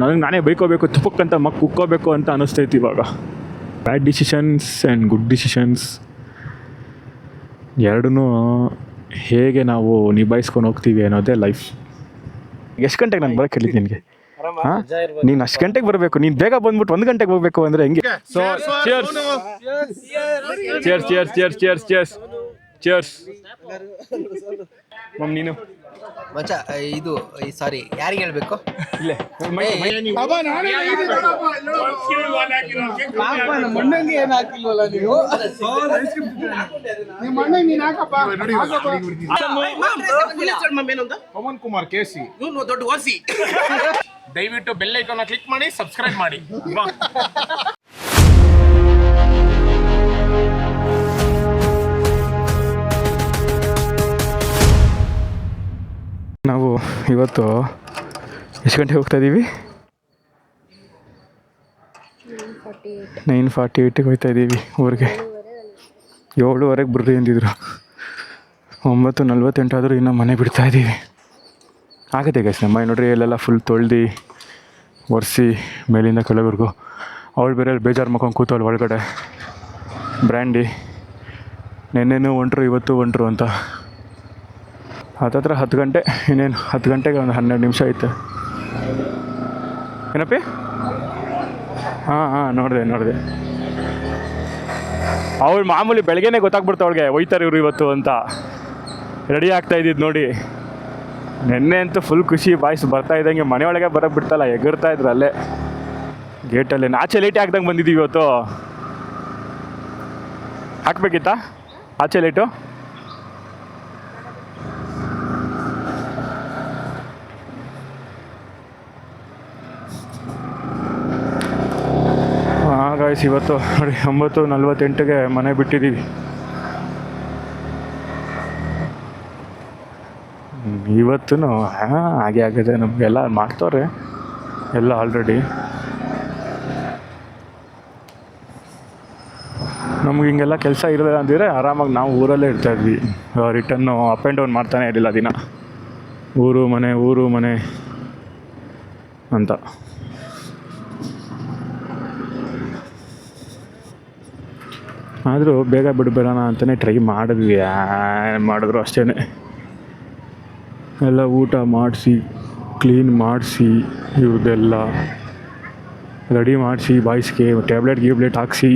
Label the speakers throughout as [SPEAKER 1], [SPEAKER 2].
[SPEAKER 1] ನನಗೆ ನಾನೇ ಬೈಕೋಬೇಕು ತುಪ್ಪಕ್ಕಂತ ಕುಕ್ಕೋಬೇಕು ಅಂತ ಅನ್ನಿಸ್ತೈತಿ ಇವಾಗ. ಬ್ಯಾಡ್ ಡಿಸಿಷನ್ಸ್ ಆ್ಯಂಡ್ ಗುಡ್ ಡಿಸಿಷನ್ಸ್ ಎರಡೂ ಹೇಗೆ ನಾವು ನಿಭಾಯಿಸ್ಕೊಂಡು ಹೋಗ್ತೀವಿ ಅನ್ನೋದೇ ಲೈಫ್. ಎಷ್ಟು ಗಂಟೆಗೆ ನಾನು ಬರೋಕ್ಕೆ ಹೇಳಿದ್ದು ನಿನಗೆ? ಹಾಂ, ನೀನು ಅಷ್ಟು ಗಂಟೆಗೆ ಬರಬೇಕು. ನೀನು ಬೇಗ ಬಂದ್ಬಿಟ್ಟು 1 ಗಂಟೆಗೆ ಹೋಗ್ಬೇಕು ಅಂದರೆ ಹೆಂಗೆ? So cheers cheers cheers cheers cheers cheers cheers. ಮಮ್ ನೀನು
[SPEAKER 2] ಮಚ್ಚ ಇದು ಸಾರಿ ಯಾರಿಗೆ ಹೇಳ್ಬೇಕು?
[SPEAKER 1] ಇಲ್ಲೇ
[SPEAKER 2] ಮಣ್ಣಂಗೆ ಏನು ಹಾಕಿಲ್ವಲ್ಲ ನೀವು?
[SPEAKER 3] ಪವನ್ ಕುಮಾರ್ ಕೇಸಿ ದೊಡ್ಡ ಓಸಿ. ದಯವಿಟ್ಟು ಬೆಲ್ ಐಕಾನ್ ಕ್ಲಿಕ್ ಮಾಡಿ, ಸಬ್ಸ್ಕ್ರೈಬ್ ಮಾಡಿ.
[SPEAKER 1] ನಾವು ಇವತ್ತು ಎಷ್ಟು ಗಂಟೆಗೆ ಹೋಗ್ತಾ ಇದ್ದೀವಿ? 9:48ಗೆ ಹೋಗ್ತಾ ಇದ್ದೀವಿ ಊರಿಗೆ. 7:15ಗೆ ಬರ್ರಿ ಅಂದಿದ್ರು. 9:48 ಆದರೂ ಇನ್ನೂ ಮನೆ ಬಿಡ್ತಾ ಇದ್ದೀವಿ. ಆಗುತ್ತೆ ಗೈಸ್. ನಮ್ಮ ನೋಡ್ರಿ ಅಲ್ಲೆಲ್ಲ ಫುಲ್ ತೊಳ್ದು ಒರೆಸಿ ಮೇಲಿಂದ ಕೆಳವರೆಗೂ. ಅವಳು ಬೇರೆ ಬೇಜಾರು ಮಾಡ್ಕೊಂಡು ಕೂತವಳು ಒಳಗಡೆ. ಬ್ರ್ಯಾಂಡಿ ನೆನ್ನೆನೂ ಹೊಂಟ್ರು ಇವತ್ತು ಹೊಂಟ್ರು ಅಂತ. ಹತ್ತತ್ರ 10 ಗಂಟೆ. ಇನ್ನೇನು 10 ಗಂಟೆಗೆ ಒಂದು 12 ನಿಮಿಷ ಐತೆ. ಏನಪ್ಪಿ? ಹಾಂ ನೋಡಿದೆ. ಅವಳು ಮಾಮೂಲಿ ಬೆಳಗ್ಗೆನೇ ಗೊತ್ತಾಗ್ಬಿಡ್ತು ಅವಳಿಗೆ ಒಯ್ತಾರೆ ಇವರು ಇವತ್ತು ಅಂತ. ರೆಡಿ ಆಗ್ತಾ ಇದ್ದಿದ್ದು ನೋಡಿ. ನೆನ್ನೆ ಅಂತೂ ಫುಲ್ ಖುಷಿ. ಬಾಯ್ಸ್ ಬರ್ತಾ ಇದ್ದಂಗೆ ಮನೆಯೊಳಗೆ ಬರೋಕ್ಕೆ ಬಿಡ್ತಲ್ಲ, ಎಗರ್ತಾ ಇದ್ರು ಅಲ್ಲೇ ಗೇಟಲ್ಲಿ. ಆಚೆ ಲೈಟ್ ಹಾಕ್ದಂಗೆ ಬಂದಿದ್ದೀವಿ ಇವತ್ತು. ಹಾಕ್ಬೇಕಿತ್ತಾ ಆಚೆ ಲೈಟು? ಗಾಯ್ಸ್ ಇವತ್ತು ನೋಡಿ 9:48ಗೆ ಮನೆ ಬಿಟ್ಟಿದ್ದೀವಿ. ಇವತ್ತು ಹಾಗೆ ಆಗಿದೆ. ನಮಗೆಲ್ಲ ಮಾಡ್ತವ್ರೆ ಎಲ್ಲ ಆಲ್ರೆಡಿ. ನಮ್ಗೆ ಹಿಂಗೆಲ್ಲ ಕೆಲಸ ಇರಲಿಲ್ಲ ಅಂದಿದ್ರೆ ಆರಾಮಾಗಿ ನಾವು ಊರಲ್ಲೇ ಇರ್ತಾಯಿದ್ವಿ. ರಿಟರ್ನು ಅಪ್ ಆ್ಯಂಡ್ ಡೌನ್ ಮಾಡ್ತಾನೆ ಇರಲಿಲ್ಲ ದಿನ. ಊರು ಮನೆ ಅಂತ. ಆದರೂ ಬೇಗ ಬಿಡಬೇಡೋಣ ಅಂತಲೇ ಟ್ರೈ ಮಾಡಿದ್ವಿ. ಮಾಡಿದ್ರು ಅಷ್ಟೇ. ಎಲ್ಲ ಊಟ ಮಾಡಿಸಿ ಕ್ಲೀನ್ ಮಾಡಿಸಿ ಇವ್ರದ್ದೆಲ್ಲ ರೆಡಿ ಮಾಡಿಸಿ ಬಾಯ್ಸ್ಗೆ ಟ್ಯಾಬ್ಲೆಟ್ ಹಾಕ್ಸಿ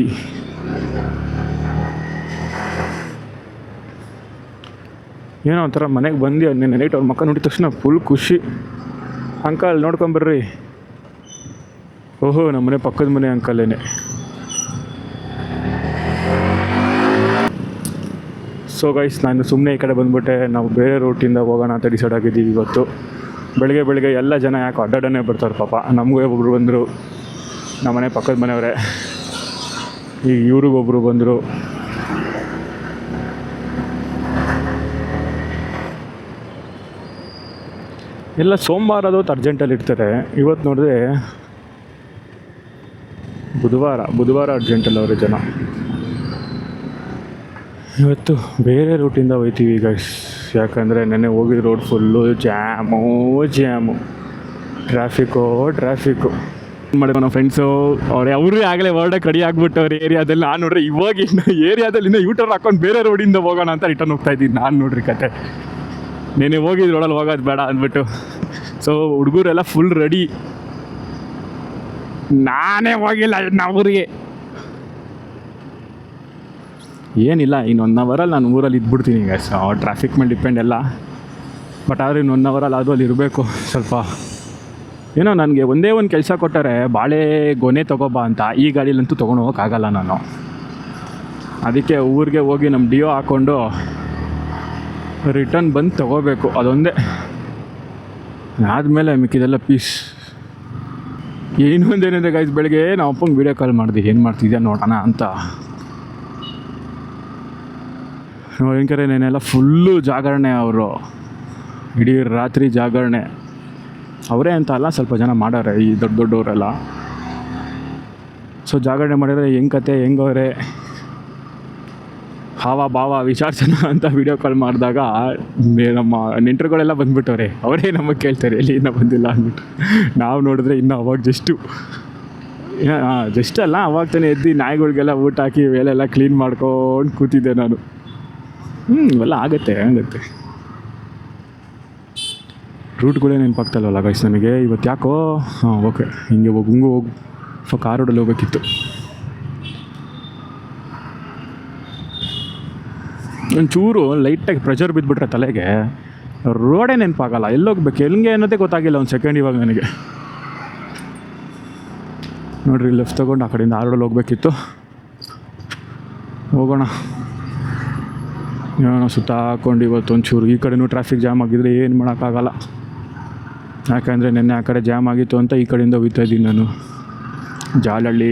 [SPEAKER 1] ಏನೋ ಒಂಥರ ಮನೆಗೆ ಬಂದು ನೆನ್ನೆ ನೈಟ್ ಅವ್ರ ಮಕ್ಕ ನೋಡಿದ ತಕ್ಷಣ ಫುಲ್ ಖುಷಿ. ಅಂಕಲ್ ನೋಡ್ಕೊಂಬರ್ರಿ. ಓಹೋ ನಮ್ಮನೆ ಪಕ್ಕದ ಮನೆ ಅಂಕಲ್ಲೇನೆ. ಸೊ ಗೈಸ್ ನಾನು ಸುಮ್ಮನೆ ಈ ಕಡೆ ಬಂದುಬಿಟ್ಟೆ. ನಾವು ಬೇರೆ ರೂಟಿಂದ ಹೋಗೋಣ ಅಂತ ಡಿಸೈಡ್ ಆಗಿದ್ದೀವಿ ಇವತ್ತು. ಬೆಳಗ್ಗೆ ಎಲ್ಲ ಜನ ಯಾಕೆ ಅಡ್ಡಾಡನೆ ಬರ್ತಾರೆ ಪಾಪ. ನಮಗೂ ಒಬ್ಬರು ಬಂದರು, ನಮ್ಮನೆ ಪಕ್ಕದ ಮನೆಯವರೇ. ಈಗ ಇವ್ರಿಗೊಬ್ಬರು ಬಂದರು. ಎಲ್ಲ ಸೋಮವಾರ ಅದೊತ್ತು ಅರ್ಜೆಂಟಲ್ಲಿ ಇರ್ತಾರೆ. ಇವತ್ತು ನೋಡಿದ್ರೆ ಬುಧವಾರ ಅರ್ಜೆಂಟಲ್ಲಿ ಅವರೇ ಜನ. ಇವತ್ತು ಬೇರೆ ರೂಟಿಂದ ಹೋಗ್ತೀವಿ ಗೈಸ್. ಯಾಕಂದರೆ ನೆನ್ನೆ ಹೋಗಿದ್ದ ರೋಡ್ ಫುಲ್ಲು ಜಾಮು ಟ್ರಾಫಿಕ್ಕು ಮಾಡಿದ್ರು ನಮ್ಮ ಫ್ರೆಂಡ್ಸು. ಅವರು ಆಗಲೇ ಹೊರಡಕ್ಕೆ ರೆಡಿ ಆಗಿಬಿಟ್ಟವ್ರು ಏರಿಯಾದಲ್ಲಿ. ನಾನು ನೋಡ್ರಿ ಇವಾಗ ಏರಿಯಾದಲ್ಲಿ ಇನ್ನೂ ಯೂಟರ್ನ್ ಹಾಕೊಂಡು ಬೇರೆ ರೋಡಿಂದ ಹೋಗೋಣ ಅಂತ ರಿಟರ್ನ್ ಹೋಗ್ತಾಯಿದ್ದೀನಿ. ನಾನು ನೋಡ್ರಿ ಕತೆ ನೆನ್ನೆ ಹೋಗಿದ್ದು ರೋಡಲ್ಲಿ ಹೋಗೋದು ಬೇಡ ಅಂದ್ಬಿಟ್ಟು. ಸೊ ಹುಡುಗರೆಲ್ಲ ಫುಲ್ ರೆಡಿ. ನಾನೇ ಹೋಗಿಲ್ಲ ಊರಿಗೆ. ಏನಿಲ್ಲ, ಇನ್ನು 1 ಅವರಲ್ಲಿ ನಾನು ಊರಲ್ಲಿ ಇದ್ಬಿಡ್ತೀನಿ ಈಗ. ಸೊ ಟ್ರಾಫಿಕ್ ಮೇಲೆ ಡಿಪೆಂಡ್ ಎಲ್ಲ. ಬಟ್ ಆದರೆ ಇನ್ನು 1 ಅವರಲ್ಲಿ ಅದು ಅಲ್ಲಿ ಇರಬೇಕು ಸ್ವಲ್ಪ. ಏನೋ ನನಗೆ ಒಂದೇ ಒಂದು ಕೆಲಸ ಕೊಟ್ಟರೆ ಬಾಳೆ ಗೊನೆ ತೊಗೊಬಾ ಅಂತ. ಈ ಗಾಡೀಲಂತೂ ತೊಗೊಂಡು ಹೋಗೋಕ್ಕಾಗಲ್ಲ ನಾನು. ಅದಕ್ಕೆ ಊರಿಗೆ ಹೋಗಿ ನಮ್ಮ ಡಿಯೋ ಹಾಕ್ಕೊಂಡು ರಿಟರ್ನ್ ಬಂದು ತೊಗೋಬೇಕು. ಅದೊಂದೇ. ಆದಮೇಲೆ ಮಿಕ್ಕಿದೆಲ್ಲ ಪೀಸ್. ಇನ್ನೊಂದೇನಿದೆ ಗೈಸ್, ಬೆಳಗ್ಗೆ ನಾವು ಅಪ್ಪಂಗೆ ವೀಡಿಯೋ ಕಾಲ್ ಮಾಡಿದೆ ಏನು ಮಾಡ್ತಿದ್ಯಾ ನೋಡೋಣ ಅಂತ. ನೋಡಿಕರೆ ನೆನೆಲ್ಲ ಫುಲ್ಲು ಜಾಗರಣೆ. ಅವರು ಇಡೀ ರಾತ್ರಿ ಜಾಗರಣೆ. ಅವರೇ ಅಂತ ಅಲ್ಲ, ಸ್ವಲ್ಪ ಜನ ಮಾಡಾರೆ ಈ ದೊಡ್ಡವರೆಲ್ಲ. ಸೊ ಜಾಗರಣೆ ಮಾಡಿದರೆ ಹೆಂಗೆ ಕತೆ ಹೆಂಗವ್ರೆ ಹಾವ ಭಾವ ವಿಚಾರಿಸೋಣ ಅಂತ ವೀಡಿಯೋ ಕಾಲ್ ಮಾಡಿದಾಗ ನಮ್ಮ ನೆಂಟರುಗಳೆಲ್ಲ ಬಂದುಬಿಟ್ಟವ್ರೆ. ಅವರೇ ನಮಗೆ ಕೇಳ್ತಾರೆ ಎಲ್ಲಿ ಇನ್ನೂ ಬಂದಿಲ್ಲ ಅಂದ್ಬಿಟ್ಟು. ನಾವು ನೋಡಿದ್ರೆ ಇನ್ನೂ ಅವಾಗ ಜಸ್ಟ್ ಅಲ್ಲ, ಅವಾಗ ತಾನೇ ಎದ್ದು ನಾಯಿಗಳಿಗೆಲ್ಲ ಊಟ ಹಾಕಿ ಮೇಲೆಲ್ಲ ಕ್ಲೀನ್ ಮಾಡ್ಕೊಂಡು ಕೂತಿದ್ದೆ ನಾನು. ಇವೆಲ್ಲ ಆಗುತ್ತೆ. ರೂಟ್ಗಳೇ ನೆನಪಾಗ್ತಲ್ವಲ್ಲ ಗೈಸ್ ನನಗೆ ಇವತ್ತು. ಯಾಕೋ ಓಕೆ ಹಿಂಗೆ ಹೋಗಿ ಕಾರ್ ರೋಡಲ್ಲಿ ಹೋಗ್ಬೇಕಿತ್ತು. ಒಂಚೂರು ಲೈಟಾಗಿ ಪ್ರೆಷರ್ ಬಿದ್ದುಬಿಟ್ರೆ ತಲೆಗೆ ರೋಡೇ ನೆನಪಾಗಲ್ಲ. ಎಲ್ಲೋಗ್ಬೇಕು ಎಲ್ಲಿಗೆ ಅನ್ನೋದೇ ಗೊತ್ತಾಗಿಲ್ಲ ಒಂದು ಸೆಕೆಂಡ್ ಇವಾಗ ನನಗೆ. ನೋಡಿರಿ ಲೆಫ್ಟ್ ತೊಗೊಂಡು ಆ ಕಡೆಯಿಂದ ಆ ರೋಡಲ್ಲಿ ಹೋಗ್ಬೇಕಿತ್ತು. ಹೋಗೋಣ ಸುತ್ತ ಹಾಕ್ಕೊಂಡು. ಇವತ್ತು ಒಂಚೂರು ಈ ಕಡೆನೂ ಟ್ರಾಫಿಕ್ ಜಾಮ್ ಆಗಿದ್ರೆ ಏನು ಮಾಡೋಕ್ಕಾಗಲ್ಲ. ಯಾಕಂದರೆ ನೆನ್ನೆ ಆ ಕಡೆ ಜಾಮ್ ಆಗಿತ್ತು ಅಂತ ಈ ಕಡೆಯಿಂದ ಹೋಗ್ತಾ ಇದ್ದೀನಿ ನಾನು. ಜಾಲಹಳ್ಳಿ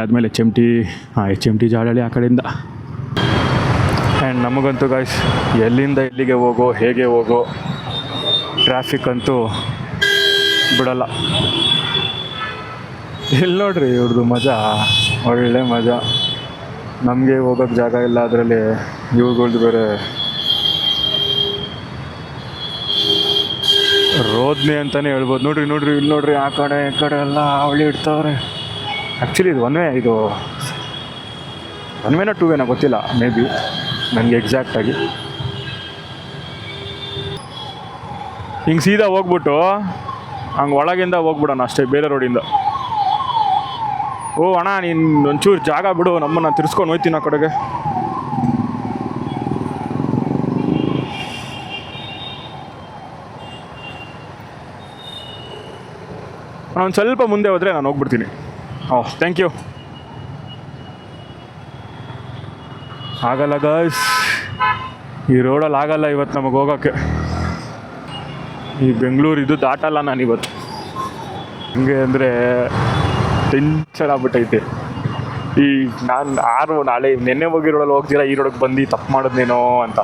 [SPEAKER 1] ಆದಮೇಲೆ HMT ಜಾಲಹಳ್ಳಿ ಆ ಕಡೆಯಿಂದ. ಆ್ಯಂಡ್ ನಮಗಂತೂ ಗಾಯ್ಸ್ ಎಲ್ಲಿಂದ ಎಲ್ಲಿಗೆ ಹೋಗೋ ಹೇಗೆ ಹೋಗೋ ಟ್ರಾಫಿಕ್ ಅಂತೂ ಬಿಡಲ್ಲ. ಎಲ್ಲಿ ನೋಡ್ರಿ ಇವ್ರದ್ದು ಮಜಾ, ಒಳ್ಳೆ ಮಜಾ. ನಮಗೆ ಹೋಗೋಕ್ಕೆ ಜಾಗ ಇಲ್ಲ, ಅದರಲ್ಲಿ ಇವುಗಳ್ದು ಬೇರೆ ರೋದನೆ ಅಂತಲೇ ಹೇಳ್ಬೋದು. ನೋಡ್ರಿ ಇಲ್ಲಿ ನೋಡ್ರಿ ಆ ಕಡೆ ಈ ಕಡೆ ಎಲ್ಲ ಅವಳಿ ಇಡ್ತಾವ್ರೆ. ಆ್ಯಕ್ಚುಲಿ ಇದು ಒನ್ ವೇನೋ 2 ವೇನೋ ಗೊತ್ತಿಲ್ಲ, ಮೇ ಬಿ ನನಗೆ ಎಕ್ಸಾಕ್ಟಾಗಿ. ಹಿಂಗೆ ಸೀದಾ ಹೋಗ್ಬಿಟ್ಟು ಹಂಗೆ ಒಳಗಿಂದ ಹೋಗ್ಬಿಡೋಣ ಅಷ್ಟೇ, ಬೇರೆ ರೋಡಿಂದ. ಓ ಅಣ್ಣ ನೀನು ಒಂಚೂರು ಜಾಗ ಬಿಡು, ನಮ್ಮನ್ನು ತಿರ್ಸ್ಕೊಂಡು ಹೋಗ್ತೀನಿ ಆ ಕಡೆಗೆ. ಒಂದು ಸ್ವಲ್ಪ ಮುಂದೆ ಹೋದರೆ ನಾನು ಹೋಗ್ಬಿಡ್ತೀನಿ. Thank you. ಆಗಲ್ಲ ಗಾಯ್ಸ್, ಈ ರೋಡಲ್ಲಿ ಆಗಲ್ಲ ಇವತ್ತು ನಮಗೆ ಹೋಗೋಕ್ಕೆ. ಈ ಬೆಂಗಳೂರು ಇದು ದಾಟಲ್ಲ ನಾನು ಇವತ್ತು. ಹಂಗೆ ಅಂದರೆ ಟೆನ್ಷನ್ ಆಗ್ಬಿಟ್ಟೈತೆ. ಈ ನಾನು ನಾಳೆ ನೆನ್ನೆ ಹೋಗಿ ರೋಡಲ್ಲಿ ಹೋಗ್ತೀರಾ, ಈ ರೋಡಿಗೆ ಬಂದು ತಪ್ಪು ಮಾಡಿದ್ನೇನೋ ಅಂತ.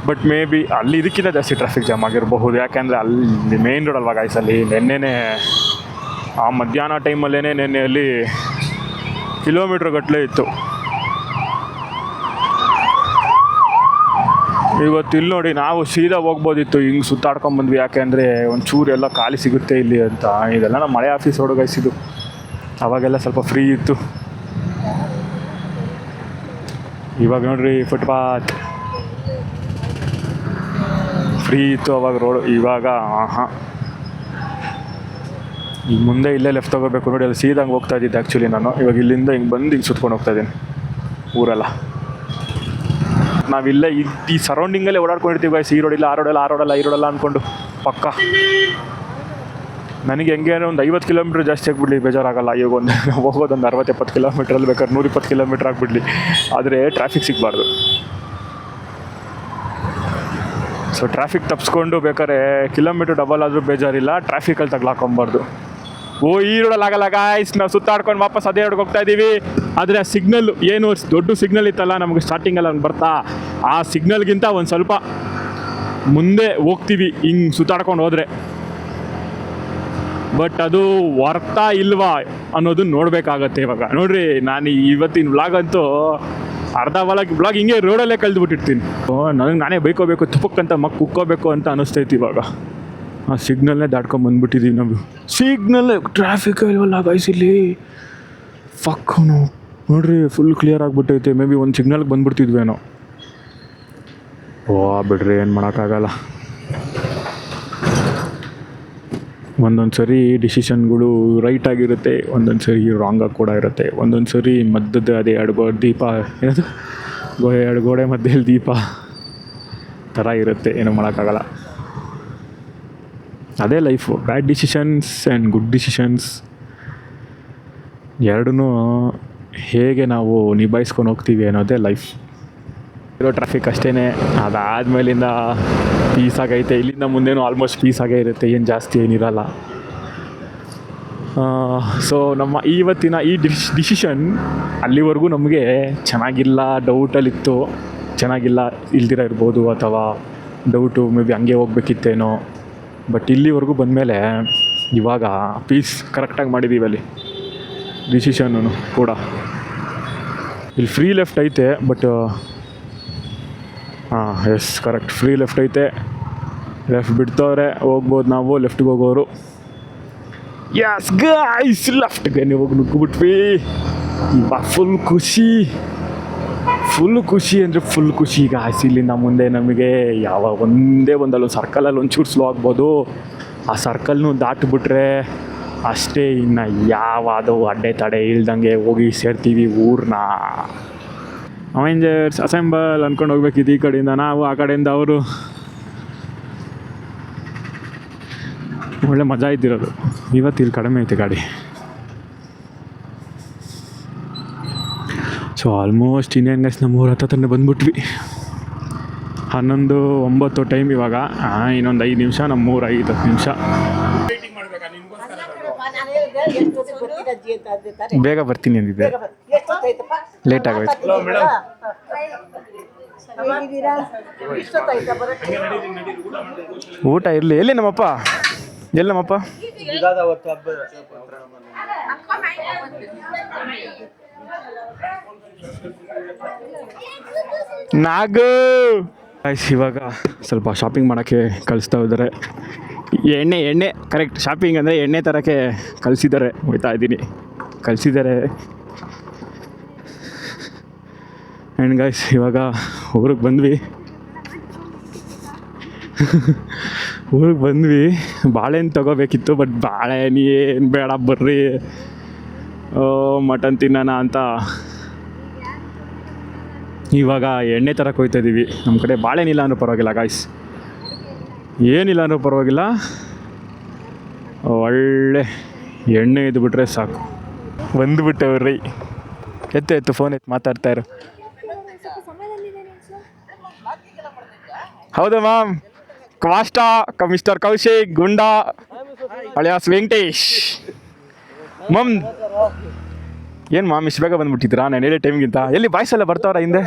[SPEAKER 1] ಬಟ್ ಮೇ ಬಿ ಅಲ್ಲಿ ಇದಕ್ಕಿಂತ ಜಾಸ್ತಿ ಟ್ರಾಫಿಕ್ ಜಾಮ್ ಆಗಿರಬಹುದು. ಯಾಕೆಂದರೆ ಅಲ್ಲಿ ಮೇನ್ ರೋಡ್ ಅಲ್ವಾ ಗಾಯ್ಸ್, ಅಲ್ಲಿ ನೆನ್ನೆನೇ ಆ ಮಧ್ಯಾಹ್ನ ಟೈಮಲ್ಲೇ ನೆನ್ನೆಯಲ್ಲಿ ಕಿಲೋಮೀಟ್ರ್ ಗಟ್ಟಲೆ ಇತ್ತು. ಇವತ್ತು ಇಲ್ಲಿ ನೋಡಿ ನಾವು ಸೀದಾ ಹೋಗ್ಬೋದಿತ್ತು, ಹಿಂಗೆ ಸುತ್ತಾಡ್ಕೊಂಬಂದ್ವಿ. ಯಾಕೆ ಅಂದರೆ ಒಂಚೂರು ಎಲ್ಲ ಖಾಲಿ ಸಿಗುತ್ತೆ ಇಲ್ಲಿ ಅಂತ. ಇದೆಲ್ಲ ನಮ್ಮ ಮಳೆ ಆಫೀಸ್ ರೋಡು ಗೈಸ್ ಇದು. ಅವಾಗೆಲ್ಲ ಸ್ವಲ್ಪ ಫ್ರೀ ಇತ್ತು. ಇವಾಗ ನೋಡ್ರಿ ಫುಟ್ಪಾತ್ ಫ್ರೀ ಇತ್ತು ಅವಾಗ ರೋಡು. ಇವಾಗ ಈಗ ಮುಂದೆ ಇಲ್ಲೇ ಲೆಫ್ಟ್ ತೊಗೋಬೇಕು ನೋಡಿ, ಅಲ್ಲಿ ಸೀದಾ ಹಂಗೆ ಹೋಗ್ತಾ ಇದ್ದಿದ್ದು ಆ್ಯಕ್ಚುಲಿ ನಾನು. ಇವಾಗ ಇಲ್ಲಿಂದ ಹಿಂಗೆ ಬಂದು ಹಿಂಗೆ ಸುತ್ಕೊಂಡು ಹೋಗ್ತಾಯಿದ್ದೀನಿ ಊರೆಲ್ಲ. ನಾವಿಲ್ಲೇ ಈ ಸರೌಂಡಿಂಗಲ್ಲೇ ಓಡಾಡ್ಕೊಂಡಿರ್ತೀವಿ ಗಾಯ್ಸ್. ಈ ರೋಡಿಲ್ಲ ಆ ರೋಡಲ್ಲ ಈ ರೋಡಲ್ಲ ಅಂದ್ಕೊಂಡು ಪಕ್ಕ. ನನಗೆ ಹೆಂಗೆ ಒಂದು 50 ಕಿಲೋಮೀಟ್ರ್ ಜಾಸ್ತಿ ಆಗಿಬಿಡ್ಲಿ ಬೇಜಾರಾಗಲ್ಲ. ಇವಾಗ ಹೋಗೋದೊಂದು 60-70 ಕಿಲೋಮೀಟ್ರಲ್ಲಿ ಬೇಕಾದ್ರೆ 120 ಕಿಲೋಮೀಟ್ರ್ ಆಗಿಬಿಡ್ಲಿ, ಆದರೆ ಟ್ರಾಫಿಕ್ ಸಿಗಬಾರ್ದು. ಸೊ ಟ್ರಾಫಿಕ್ ತಪ್ಪಿಸ್ಕೊಂಡು ಬೇಕಾದ್ರೆ ಕಿಲೋಮೀಟ್ರ್ ಡಬಲ್ ಆದರೂ ಬೇಜಾರಿಲ್ಲ, ಟ್ರಾಫಿಕಲ್ಲಿ ತಗ್ಲಾಕೊಂಬಾರ್ದು. ಈ ರೋಡಲ್ಲಿ ಆಗಲ್ಲ ಗಾಯ್ಸ್, ನಾವು ಸುತ್ತಾಡ್ಕೊಂಡು ವಾಪಸ್ ಅದೇ ರೋಡ್ಗೆ ಹೋಗ್ತಾ ಇದ್ದೀವಿ. ಆದರೆ ಆ ಸಿಗ್ನಲ್ ಏನು ದೊಡ್ಡ ಸಿಗ್ನಲ್ ಇತ್ತಲ್ಲ ನಮಗೆ ಸ್ಟಾರ್ಟಿಂಗಲ್ಲಿ ಹಂಗೆ ಬರ್ತಾ, ಆ ಸಿಗ್ನಲ್ಗಿಂತ ಒಂದು ಸ್ವಲ್ಪ ಮುಂದೆ ಹೋಗ್ತೀವಿ ಹಿಂಗೆ ಸುತ್ತಾಡ್ಕೊಂಡು ಹೋದರೆ. ಬಟ್ ಅದು ವರ್ತಾ ಇಲ್ವಾ ಅನ್ನೋದನ್ನ ನೋಡಬೇಕಾಗತ್ತೆ. ಇವಾಗ ನೋಡಿರಿ, ನಾನು ಇವತ್ತಿನ ವ್ಲಾಗಂತೂ ಅರ್ಧ ವ್ಲಾಗ್ ಹಿಂಗೆ ರೋಡಲ್ಲೇ ಕಳೆದುಬಿಟ್ಟಿರ್ತೀನಿ. ನನಗೆ ನಾನೇ ಬೈಕೋಬೇಕು, ತುಪ್ಪಕ್ಕಂತ ಕುಕ್ಕೋಬೇಕು ಅಂತ ಅನ್ನಿಸ್ತೈತಿ ಇವಾಗ. ಆ ಸಿಗ್ನಲ್ನೇ ದಾಟ್ಕೊಂಬಂದ್ಬಿಟ್ಟಿದ್ದೀವಿ ನಾವು. ಸಿಗ್ನಲ್ ಟ್ರಾಫಿಕ್ ಇಲ್ವಲ್ಲ ಗೈಸ್ ಇಲ್ಲಿ. ಫಕ್ಕನು ನೋಡ್ರಿ ಫುಲ್ ಕ್ಲಿಯರ್ ಆಗಿಬಿಟ್ಟೈತೆ. ಮೇ ಬಿ ಒಂದು ಸಿಗ್ನಲ್ಗೆ ಬಂದ್ಬಿಡ್ತಿದ್ವೇನೋ. ಬಿಡ್ರಿ, ಏನು ಮಾಡೋಕ್ಕಾಗಲ್ಲ. ಒಂದೊಂದು ಸರಿ ಡಿಸಿಷನ್ಗಳು ರೈಟ್ ಆಗಿರುತ್ತೆ, ಒಂದೊಂದು ಸರಿ ರಾಂಗಾಗಿ ಕೂಡ ಇರುತ್ತೆ. ಒಂದೊಂದು ಸರಿ ಮಧ್ಯದ ಅದೇ ದೀಪ ಏನದು ಗೋಡೆ ಮಧ್ಯದಲ್ಲಿ ದೀಪ ಥರ ಇರುತ್ತೆ, ಏನೂ ಮಾಡೋಕ್ಕಾಗಲ್ಲ. ಅದೇ life. Bad decisions and good decisions ಎರಡೂ ಹೇಗೆ ನಾವು ನಿಭಾಯಿಸ್ಕೊಂಡು ಹೋಗ್ತೀವಿ ಅನ್ನೋದೇ ಲೈಫ್. ಇರೋ ಟ್ರಾಫಿಕ್ ಅಷ್ಟೇ. ಅದಾದಮೇಲಿಂದ ಪೀಸ್ ಆಗೈತೆ. ಇಲ್ಲಿಂದ ಮುಂದೇನೂ ಆಲ್ಮೋಸ್ಟ್ ಪೀಸ್ ಆಗೇ ಇರುತ್ತೆ, ಏನು ಜಾಸ್ತಿ ಏನಿರಲ್ಲ. ಸೊ ನಮ್ಮ ಇವತ್ತಿನ ಈ ಡಿಸಿಷನ್ ಅಲ್ಲಿವರೆಗೂ ನಮಗೆ ಚೆನ್ನಾಗಿಲ್ಲ, ಡೌಟಲ್ಲಿತ್ತು. ಚೆನ್ನಾಗಿಲ್ಲ ಇಲ್ದಿರ ಇರ್ಬೋದು, ಅಥವಾ ಡೌಟು ಮೇ ಬಿ ಹಂಗೆ ಹೋಗ್ಬೇಕಿತ್ತೇನೋ. ಬಟ್ ಇಲ್ಲಿವರೆಗೂ ಬಂದಮೇಲೆ ಇವಾಗ ಪೀಸ್ ಕರೆಕ್ಟಾಗಿ ಮಾಡಿದ್ದೀವಿ ಅಲ್ಲಿ. ಡಿಸಿಷನ್ನು ಕೂಡ. ಇಲ್ಲಿ ಫ್ರೀ ಲೆಫ್ಟ್ ಐತೆ ಬಟ್ ಹಾಂ ಎಸ್ ಕರೆಕ್ಟ್, ಫ್ರೀ ಲೆಫ್ಟ್ ಐತೆ. ಲೆಫ್ಟ್ ಬಿಡ್ತವ್ರೆ, ಹೋಗ್ಬೋದು ನಾವು ಲೆಫ್ಟ್ಗೆ ಹೋಗೋರು. ಯಸ್ ಗೈಸ್, ಲೆಫ್ಟ್ಗೆ ನೀವು ಹೋಗಿ ನುಗ್ಗಿಬಿಟ್ವಿ. ಇವಾಗ ಫುಲ್ ಖುಷಿ ಅಂದರೆ ಫುಲ್ ಖುಷಿ ಗಾಯ್ಸ್. ಇಲ್ಲಿಂದ ಮುಂದೆ ನಮಗೆ ಯಾವ ಒಂದೇ ಒಂದಲ್ಲೊಂದು ಸರ್ಕಲಲ್ಲಿ ಒಂಚೂರು ಸ್ಲೋ ಆಗ್ಬೋದು. ಆ ಸರ್ಕಲ್ನು ದಾಟಿಬಿಟ್ರೆ ಅಷ್ಟೇ, ಇನ್ನು ಯಾವುದು ಅಡ್ಡೆ ತಡೆ ಇಲ್ದಂಗೆ ಹೋಗಿ ಸೇರ್ತೀವಿ ಊರನ್ನ. ಅವೆಂಜರ್ಸ್ ಅಸೆಂಬಲ್ ಅಂದ್ಕೊಂಡು ಹೋಗ್ಬೇಕಿತ್ತು ಈ ಕಡೆಯಿಂದ ನಾವು, ಆ ಕಡೆಯಿಂದ ಅವರು. ಒಳ್ಳೆ ಮಜಾ ಇದ್ದಿರೋದು. ಇವತ್ತು ಇಲ್ಲಿ ಕಡಿಮೆ ಐತೆ ಗಾಡಿ. ಸೊ ಆಲ್ಮೋಸ್ಟ್ ಇನ್ನೇನು ಗೈಸ್ ನಮ್ಮ ಊರ ಹತ್ರ ಬಂದ್ಬಿಟ್ವಿ. 11:09 ಟೈಮ್ ಇವಾಗ. ಇನ್ನೊಂದು 5 ನಿಮಿಷ, ನಮ್ಮ ಊರು 5-10 ನಿಮಿಷ. ಬೇಗ ಬರ್ತೀನಿ ಅಂದಿದ್ದೆ, ಲೇಟ್ ಆಗೋಯ್ತು. ಊಟ ಇರಲಿ. ಎಲ್ಲಿ ನಮ್ಮಪ್ಪ? ನಾಗು ಆಯ್ತು. ಇವಾಗ ಸ್ವಲ್ಪ ಶಾಪಿಂಗ್ ಮಾಡೋಕ್ಕೆ ಕಳಿಸ್ತಾ ಇದ್ದಾರೆ. ಎಣ್ಣೆ ಕರೆಕ್ಟ್, ಶಾಪಿಂಗ್ ಅಂದರೆ ಎಣ್ಣೆ ತರೋಕ್ಕೆ ಕಳಿಸಿದ್ದಾರೆ. ಕಳಿಸಿದ್ದಾರೆ. ಆ್ಯಂಡ್ ಗೈಸ್ ಇವಾಗ ಊರಿಗೆ ಬಂದ್ವಿ. ಬಾಳೆಹಣ್ಣು ತೊಗೋಬೇಕಿತ್ತು, ಬಟ್ ಬಾಳೆಹಣ್ಣು ಏನು ಬೇಡ, ಬರ್ರಿ ಮಟನ್ ತಿನ್ನೋಣ ಅಂತ ಇವಾಗ ಎಣ್ಣೆ ತರಕ್ಕೆ ಹೋಗ್ತಾ ಇದ್ದೀವಿ. ನಮ್ಮ ಕಡೆ ಬಾಳೆಹಣ್ಣಿಲ್ಲ ಅನ್ನೋ ಪರವಾಗಿಲ್ಲ ಗಾಯ್ಸ್, ಏನಿಲ್ಲ ಅನ್ನೋ ಪರವಾಗಿಲ್ಲ, ಒಳ್ಳೆ ಎಣ್ಣೆ ಇದ್ಬಿಟ್ರೆ ಸಾಕು. ಬಂದುಬಿಟ್ಟವ್ರಿ. ಎತ್ತು ಫೋನ್ ಎತ್ತು, ಮಾತಾಡ್ತಾಯಿರು. ಹೌದಾ ಮ್ಯಾಮ್? ಕ್ವಾಸ್ಟಾ mister Kaushik, Gunda alias Venkatesh. Ma'am ಏನು ಮ್ಯಾಮ್ ಇಷ್ಟು ಬೇಗ ಬಂದುಬಿಟ್ಟಿದ್ರಾ? ನಾನು ಹೇಳೋ ಟೈಮ್ಗಿಂತ. ಎಲ್ಲಿ ಬಾಯ್ಸ್ ಎಲ್ಲ ಬರ್ತಾವ್ರ ಹಿಂದೆ?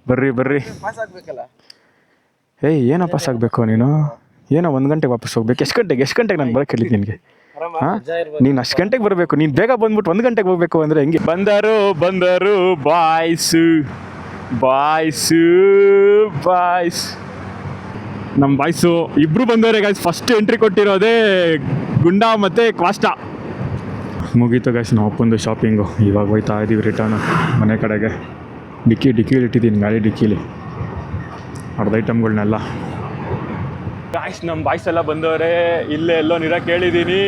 [SPEAKER 1] ಬರ್ರಿ. ಏಯ್ ಏನೋ ಪಾಸ್ ಆಗಬೇಕು ನೀನು? ಏನೋ 1 ಗಂಟೆಗೆ ವಾಪಸ್ ಹೋಗ್ಬೇಕು. ಎಷ್ಟು ಗಂಟೆಗೆ ನಾನು ಬರೋಕ್ಕೆ ಹೇಳಿದ್ದು ನಿನಗೆ? ಹಾಂ, ನೀನು ಅಷ್ಟು ಗಂಟೆಗೆ ಬರಬೇಕು. ನೀನು ಬೇಗ ಬಂದ್ಬಿಟ್ಟು 1 ಗಂಟೆಗೆ ಹೋಗ್ಬೇಕು ಅಂದರೆ ಹೆಂಗೆ? ಬಂದರು ಬಾಯ್ಸ್. ನಮ್ಮ ಬಾಯ್ಸು ಇಬ್ಬರು ಬಂದವರೆ ಗಾಯ್ಸ್. ಫಸ್ಟ್ ಎಂಟ್ರಿ ಕೊಟ್ಟಿರೋದೇ ಗುಂಡಾ ಮತ್ತು ಕ್ವಾಸ್ಟಾ. ಮುಗೀತು ಗಾಯ್ಸ್ ನಮ್ಮ ಅಪ್ಪಂದು ಶಾಪಿಂಗು. ಇವಾಗ ಹೋಯ್ತಾ ಇದ್ದೀವಿ ರಿಟರ್ನ್ ಮನೆ ಕಡೆಗೆ. ಡಿಕ್ಕಿಲಿ ಇಟ್ಟಿದ್ದೀನಿ, ಗಾಡಿ ಡಿಕ್ಕಿಲಿ ಅರ್ಧ ಐಟಮ್ಗಳನ್ನೆಲ್ಲ. ಗಾಯ್ಸ್ ನಮ್ಮ ಬಾಯ್ಸ್ ಎಲ್ಲ ಬಂದವರೆ. ಇಲ್ಲೇ ಎಲ್ಲೋ ನಿರಕ್ಕೆ ಹೇಳಿದ್ದೀನಿ,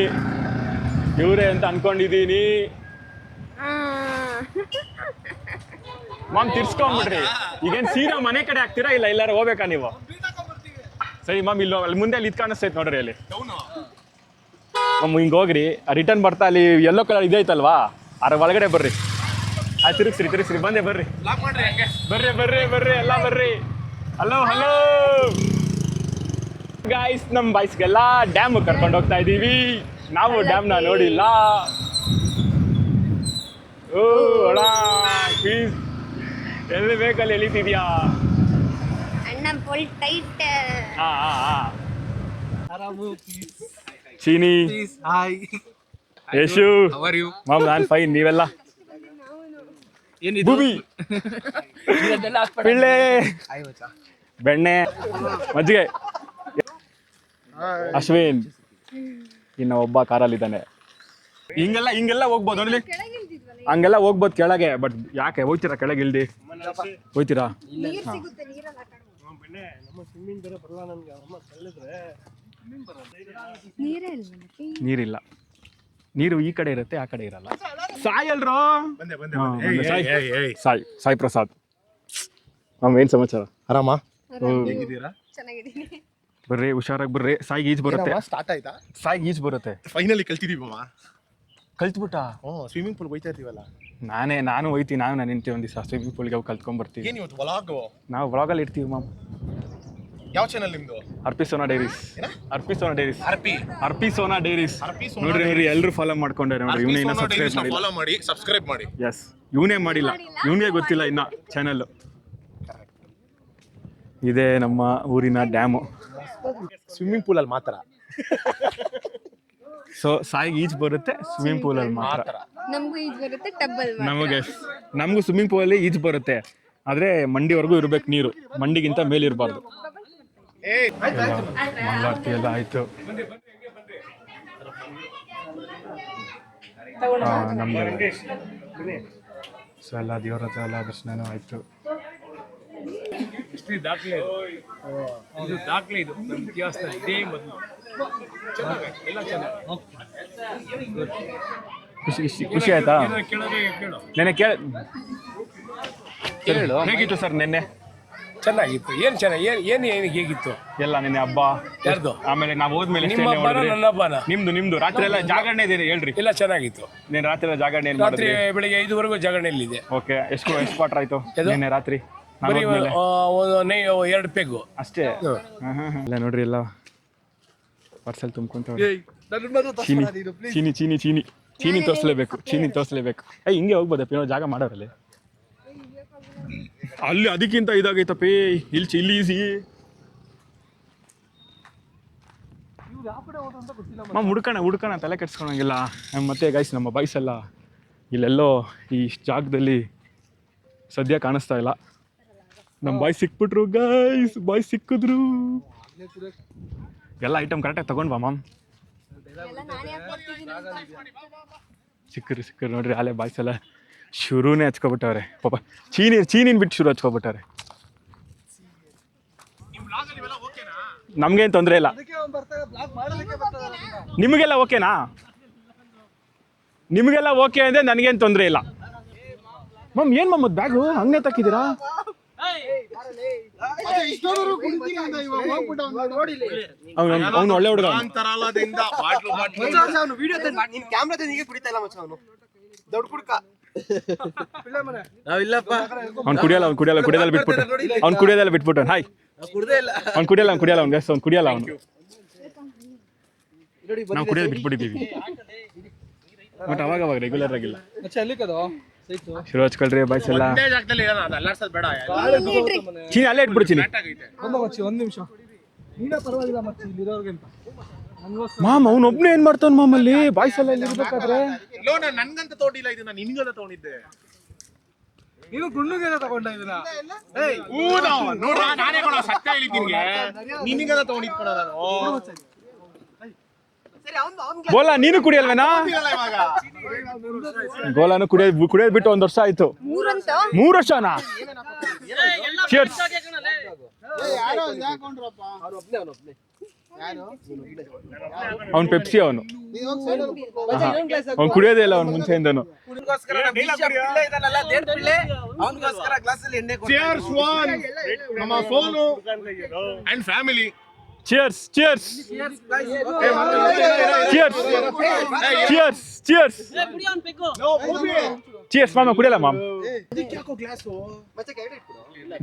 [SPEAKER 1] ಇವರೇ ಅಂತ ಅಂದ್ಕೊಂಡಿದ್ದೀನಿ. ಮ್ಯಾಮ್ ತಿರ್ಸ್ಕೊಂಬಿಡ್ರಿ. ಈಗೇನು ಸೀದಾ ಮನೆ ಕಡೆ ಹಾಕ್ತೀರಾ ಇಲ್ಲ ಎಲ್ಲಾರು ಹೋಗ್ಬೇಕಾ ನೀವು? ಸರಿ ಮ್ಯಾಮ್, ಅಲ್ಲಿ ಮುಂದೆ ಅಲ್ಲಿ ಇದು ಕಾಣಿಸ್ತೈತೆ ನೋಡ್ರಿ. ಅಲ್ಲಿ ಮ್ಯಾಮ್ ಹಿಂಗೆ ಹೋಗ್ರಿ, ರಿಟರ್ನ್ ಬರ್ತಾ ಅಲ್ಲಿ ಯೆಲ್ಲೋ ಕಲರ್ ಇದೈತಲ್ವಾ, ಅದ್ರ ಒಳಗಡೆ ಬರ್ರಿ. ಆಯ್ತು, ತಿರುಗಿಸ್ರಿ. ಬರ್ರಿ ಎಲ್ಲ ಬರ್ರಿ. ಹಲೋ ಗಾಯ್ಸ್, ನಮ್ಮ ಬಾಯ್ಸ್ಗೆಲ್ಲ ಡ್ಯಾಮ್ ಕರ್ಕೊಂಡು ಹೋಗ್ತಾ ಇದ್ದೀವಿ. ನಾವು ಡ್ಯಾಮ್ನ ನೋಡಿಲ್ಲ. ಓ ಅಣ್ಣ ಪ್ಲೀಸ್, ಎಲ್ಲಿ ಬೇಕಲ್ಲಿ ಎಳಿತಿದ್ಯಾ? ಚೀನಿ, ಯಶು, ಮಾಮ್ ನಾನು ಫೈನ್. ನೀವೆಲ್ಲ ಬೂಬಿ, ಪಿಳ್ಳೆ, ಬೆಣ್ಣೆ, ಮಜ್ಜಿಗೆ. ಅಶ್ವಿನ್ ಇನ್ನು ಒಬ್ಬ ಕಾರಲ್ಲಿದ್ದಾನೆ. ಹಿಂಗೆಲ್ಲ ಹೋಗ್ಬೋದು ನೋಡಿ, ಹಂಗೆಲ್ಲ ಹೋಗ್ಬೋದು ಕೆಳಗೆ. ಬಟ್ ಯಾಕೆ ಹೋಗ್ತೀರಾ ಕೆಳಗೆ? ಇಲ್ದಿ ಹೋಗ್ತೀರಾ? ನೀರಿಲ್ಲ. ನೀರು ಈ ಕಡೆ ಇರುತ್ತೆ, ಆ ಕಡೆ ಇರಲ್ಲ. ಸಾಯಿ ಅಲ್ರೋ? ಸಾಯಿ ಪ್ರಸಾದ್. ಏನ್ ಸಮಾಚಾರ?
[SPEAKER 3] ಆರಾಮ?
[SPEAKER 1] ಬರ್ರಿ, ಹುಷಾರಾಗಿ ಬರ್ರಿ. ಸಾಯಿಗೆ ಈಜು ಬರುತ್ತೆ.
[SPEAKER 3] ಸ್ಟಾರ್ಟ್ ಆಯ್ತಾ?
[SPEAKER 1] ಸಾಯಿಗೆ ಈಜು ಬರುತ್ತೆ.
[SPEAKER 3] ಫೈನಲಿ ಕಲ್ತಿದೀವಿ.
[SPEAKER 1] ಕಲ್ತ್ಬಿಟ್ಟ?
[SPEAKER 3] ಸ್ವಿಮ್ಮಿಂಗ್ ಪೂಲ್ ಹೋಯ್ತಾ ಇರ್ತೀವಲ್ಲ.
[SPEAKER 1] ನಾನು ಹೋಯ್ತೀನಿ. ನಾನು ನಿಂತೆ ಒಂದು ದಿವಸ ಸ್ವಿಮ್ಮಿಂಗ್ ಪೂಲ್ಗೆ ಹೋಗಿ ಕಲ್ತ್ಕೊಂಡ್ಬರ್ತೀವಿ.
[SPEAKER 3] ಏನು ಇವತ್ತು ವ್ಲಾಗ್?
[SPEAKER 1] ನಾವು ವ್ಲಾಗಲ್ಲಿ ಇರ್ತೀವಿ ಮ್ಯಾಮ್.
[SPEAKER 3] ಯಾವ ಚಾನಲ್ ನಿಮ್ದು?
[SPEAKER 1] ಅರ್ಪಿಸೋನಾ ಡೈರೀಸ್. ನೋಡ್ರಿ ಎಲ್ಲರೂ ಫಾಲೋ ಮಾಡ್ಕೊಂಡ್ರೆ ನೋಡಿ. ಇವನೇ ಇನ್ನ
[SPEAKER 3] ಸಬ್ಸ್ಕ್ರೈಬ್ ಮಾಡಿ.
[SPEAKER 1] ಎಸ್, ಇವನೇ ಮಾಡಿಲ್ಲ, ಇವನಿಗೆ ಗೊತ್ತಿಲ್ಲ ಇನ್ನ ಚಾನಲ್. ಇದೇ ನಮ್ಮ ಊರಿನ ಡ್ಯಾಮು.
[SPEAKER 3] ಸ್ವಿಮ್ಮಿಂಗ್ ಪೂಲ್ ಅಲ್ಲಿ ಮಾತ್ರ
[SPEAKER 1] ಸೊ ಸಾಯಿಗೆ ಈಜು ಬರುತ್ತೆ ಸ್ವಿಮ್ಮಿಂಗ್ ಪೂಲಲ್ಲಿ ಮಾತ್ರ.
[SPEAKER 4] ನಮಗೂ ಈಜು ಬರುತ್ತೆ ಟಬ್ಬಲ್ಲಿ
[SPEAKER 1] ನಮಗೂ ಸ್ವಿಮ್ಮಿಂಗ್ ಪೂಲಲ್ಲಿ ಈಜು ಬರುತ್ತೆ, ಆದರೆ ಮಂಡಿವರೆಗೂ ಇರ್ಬೇಕು ನೀರು, ಮಂಡಿಗಿಂತ ಮೇಲೆ ಇರಬಾರ್ದು. ಮಂಗಳಾರತಿ ಎಲ್ಲ ಆಯಿತು. ನಮ್ಮದು ಸೊ ಎಲ್ಲ ದೇವ್ರ ಹತ್ರ ಎಲ್ಲ ದರ್ಶನನೂ ಆಯಿತು.
[SPEAKER 5] ದಾಖಲೆ ಇದು ದಾಖಲೆ, ಇದು ನಮ್ಮ ಇತಿಹಾಸದಲ್ಲಿ ಇದೇ ಮೊದಲು. ಎಲ್ಲ ಚೆನ್ನಾಗಿ
[SPEAKER 1] ಖುಷಿ ಆಯ್ತಾ?
[SPEAKER 5] ಕೇಳೋದೇ ಕೇಳು.
[SPEAKER 1] ನೆನ್ನೆ ಕೇಳು ಹೇಗಿತ್ತು ಸರ್ ನೆನ್ನೆ?
[SPEAKER 5] ಚೆನ್ನಾಗಿತ್ತು. ಏನು ಚೆನ್ನಾಗಿ ಏನು ಹೇಗಿತ್ತು
[SPEAKER 1] ಎಲ್ಲ ನೆನ್ನೆ ಹಬ್ಬ
[SPEAKER 5] ಯಾರ್ದು?
[SPEAKER 1] ಆಮೇಲೆ ನಾವು ಹೋದ್ಮೇಲೆ
[SPEAKER 5] ನಿಮ್ಮ ಹಬ್ಬನ ನನ್ನ ಹಬ್ಬನ?
[SPEAKER 1] ನಿಮ್ದು ರಾತ್ರಿ ಎಲ್ಲ ಜಾಗರಣೆ ಇದೆ ಹೇಳ್ರಿ.
[SPEAKER 5] ಎಲ್ಲ ಚೆನ್ನಾಗಿತ್ತು.
[SPEAKER 1] ನೀನು ರಾತ್ರಿ ಎಲ್ಲ ಜಾಗರಣೆ ಏನು
[SPEAKER 5] ರಾತ್ರಿ ಬೆಳಿಗ್ಗೆ 5ವರೆಗೂ ಜಾಗರಣೆಯಲ್ಲಿದೆ.
[SPEAKER 1] ಓಕೆ, ಎಷ್ಟು ಕ್ವಾರ್ಟರ್ ಆಯ್ತು ನೆನ್ನೆ ರಾತ್ರಿ?
[SPEAKER 5] ಬರೀ 2 ಪೆಗ್ಗು
[SPEAKER 1] ಅಷ್ಟೇ. ಇಲ್ಲ ನೋಡ್ರಿ, ಎಲ್ಲ ಪಾರ್ಸಲ್ ತುಂಬ್ಕೊಂತ ಚೀನಿ ತೋರಿಸ್ಲೇಬೇಕು. ಹಿಂಗೆ ಹೋಗ್ಬೋದಪ್ಪ, ಏನೋ ಜಾಗ ಮಾಡೋರಲ್ಲಿ ಅಲ್ಲಿ ಅದಕ್ಕಿಂತ ಇದಾಗೈತಪ್ಪಿ. ಇಲ್ಲಿ ಈಸಿ ಹುಡ್ಕೋಣ ತಲೆ ಕೆಡ್ಸ್ಕೊಳಂಗಿಲ್ಲ. ಮತ್ತೆ ಗೈಸ್ ನಮ್ಮ ಬಾಯ್ಸ್ ಎಲ್ಲ ಇಲ್ಲೆಲ್ಲೋ ಈ ಜಾಗದಲ್ಲಿ ಸದ್ಯ ಕಾಣಿಸ್ತಾ ಇಲ್ಲ. ನಮ್ಮ ಬಾಯ್ಸ್ ಸಿಕ್ಬಿಟ್ರು ಗೈಸ್, ಬಾಯ್ಸ್ ಸಿಕ್ಕಿದ್ರು. ಎಲ್ಲ ಐಟಮ್ ಕರೆಕ್ಟಾಗಿ ತಗೊಂಡ್ ಬಾ ಮಾಮ್. ಸಿಕ್ಕರು ನೋಡ್ರಿ, ಅಲ್ಲೇ ಬಾಯ್ಸ್ ಎಲ್ಲ ಶುರುನೇ ಹಚ್ಕೊಬಿಟ್ಟವ್ರೆ ಪಾಪ. ಚೀನಿನ ಬಿಟ್ಟು ಶುರು ಹಚ್ಕೊಬಿಟ್ಟವ್ರೆ. ನಮ್ಗೇನು ತೊಂದರೆ ಇಲ್ಲ. ನಿಮಗೆಲ್ಲ ಓಕೆನಾ? ನಿಮಗೆಲ್ಲ ಓಕೆ ಅಂದರೆ ನನಗೇನು ತೊಂದರೆ ಇಲ್ಲ. ಮಮ್ ಏನು ಮಮ್ಮ ಬ್ಯಾಗು ಹಂಗೆ ತಕ್ಕಿದ್ದೀರಾ? ಅವ್ನು ಒಳ್ಳೆ ಹುಡುಗ. ಅವ್ನು ಕುಡಿಯೋದೆಲ್ಲ ಬಿಟ್ಬಿಟ್ಟು ಹಾಯ್ ಅವ್ನು ಕುಡಿಯಲ್ಲ ನಾವು ಕುಡಿಯೋದು ಬಿಟ್ಬಿಟ್ಟಿದ್ದೀವಿ. ಬಟ್ ಅವಾಗ ರೆಗ್ಯುಲರ್ ಆಗಿಲ್ಲ. ಶುರು ಹಚ್ಕೊಳ್ರಿ ಬಾಯ್ಸ್ ಎಲ್ಲ. ಚೀನಿ ಅಲ್ಲೇ ಇಟ್ಬಿಡು. ಚೀನಿ
[SPEAKER 6] ಒಂದ್ ನಿಮಿಷ ಪರವಾಗಿಲ್ಲ.
[SPEAKER 1] ಮಾಮ್ ಅವ್ನು ಒಬ್ನೇ ಏನ್ ಮಾಡ್ತಾನ ಮಾಮಲ್ಲಿ ಬಾಯ್ಸ್ ಎಲ್ಲ ಇಲ್ಲಿ ಇರ್ಬೇಕಾದ್ರೆ?
[SPEAKER 3] ನನ್ಗಂತ ತಗೊಂಡಿಲ್ಲ, ಇದು ನಾನು ನಿನ್ಗಂತ ತಗೊಂಡಿದ್ದೆ.
[SPEAKER 6] ನೀವು ಗುಂಡುಗೆಲ್ಲ ತಗೊಂಡ ಇದನ್ನ?
[SPEAKER 3] ನೋಡ್ರ ನಾನೇ ಕೊಡ ಸತ್ಯ ಹೇಳಿದ್ದೀನಿ, ನಿನ್ಗಂತ ತಗೊಂಡಿದ್ ನಾನು.
[SPEAKER 1] ಗೋಲಾ ನೀನು ಕುಡಿಯಲ್ವೇನಾ? ಗೋಲಾನು ಕುಡಿಯೋದು ಬಿಟ್ಟು 1 ವರ್ಷ ಆಯ್ತು. 3 ವರ್ಷನಾ? ಚಿಯರ್ಸ್. ಅವ್ನು ಪೆಪ್ಸಿ, ಅವನು ಕುಡಿಯೋದೇ ಇಲ್ಲ ಅವ್ನು ಮುಂಚೆಯಿಂದನು.
[SPEAKER 3] ನಮ್ಮ ಸೋನು ಅಂಡ್ ಫ್ಯಾಮಿಲಿ.
[SPEAKER 1] Cheers. ಮಾಮ ಕುಡಿಯಲ್ಲ ಮಾಮ್.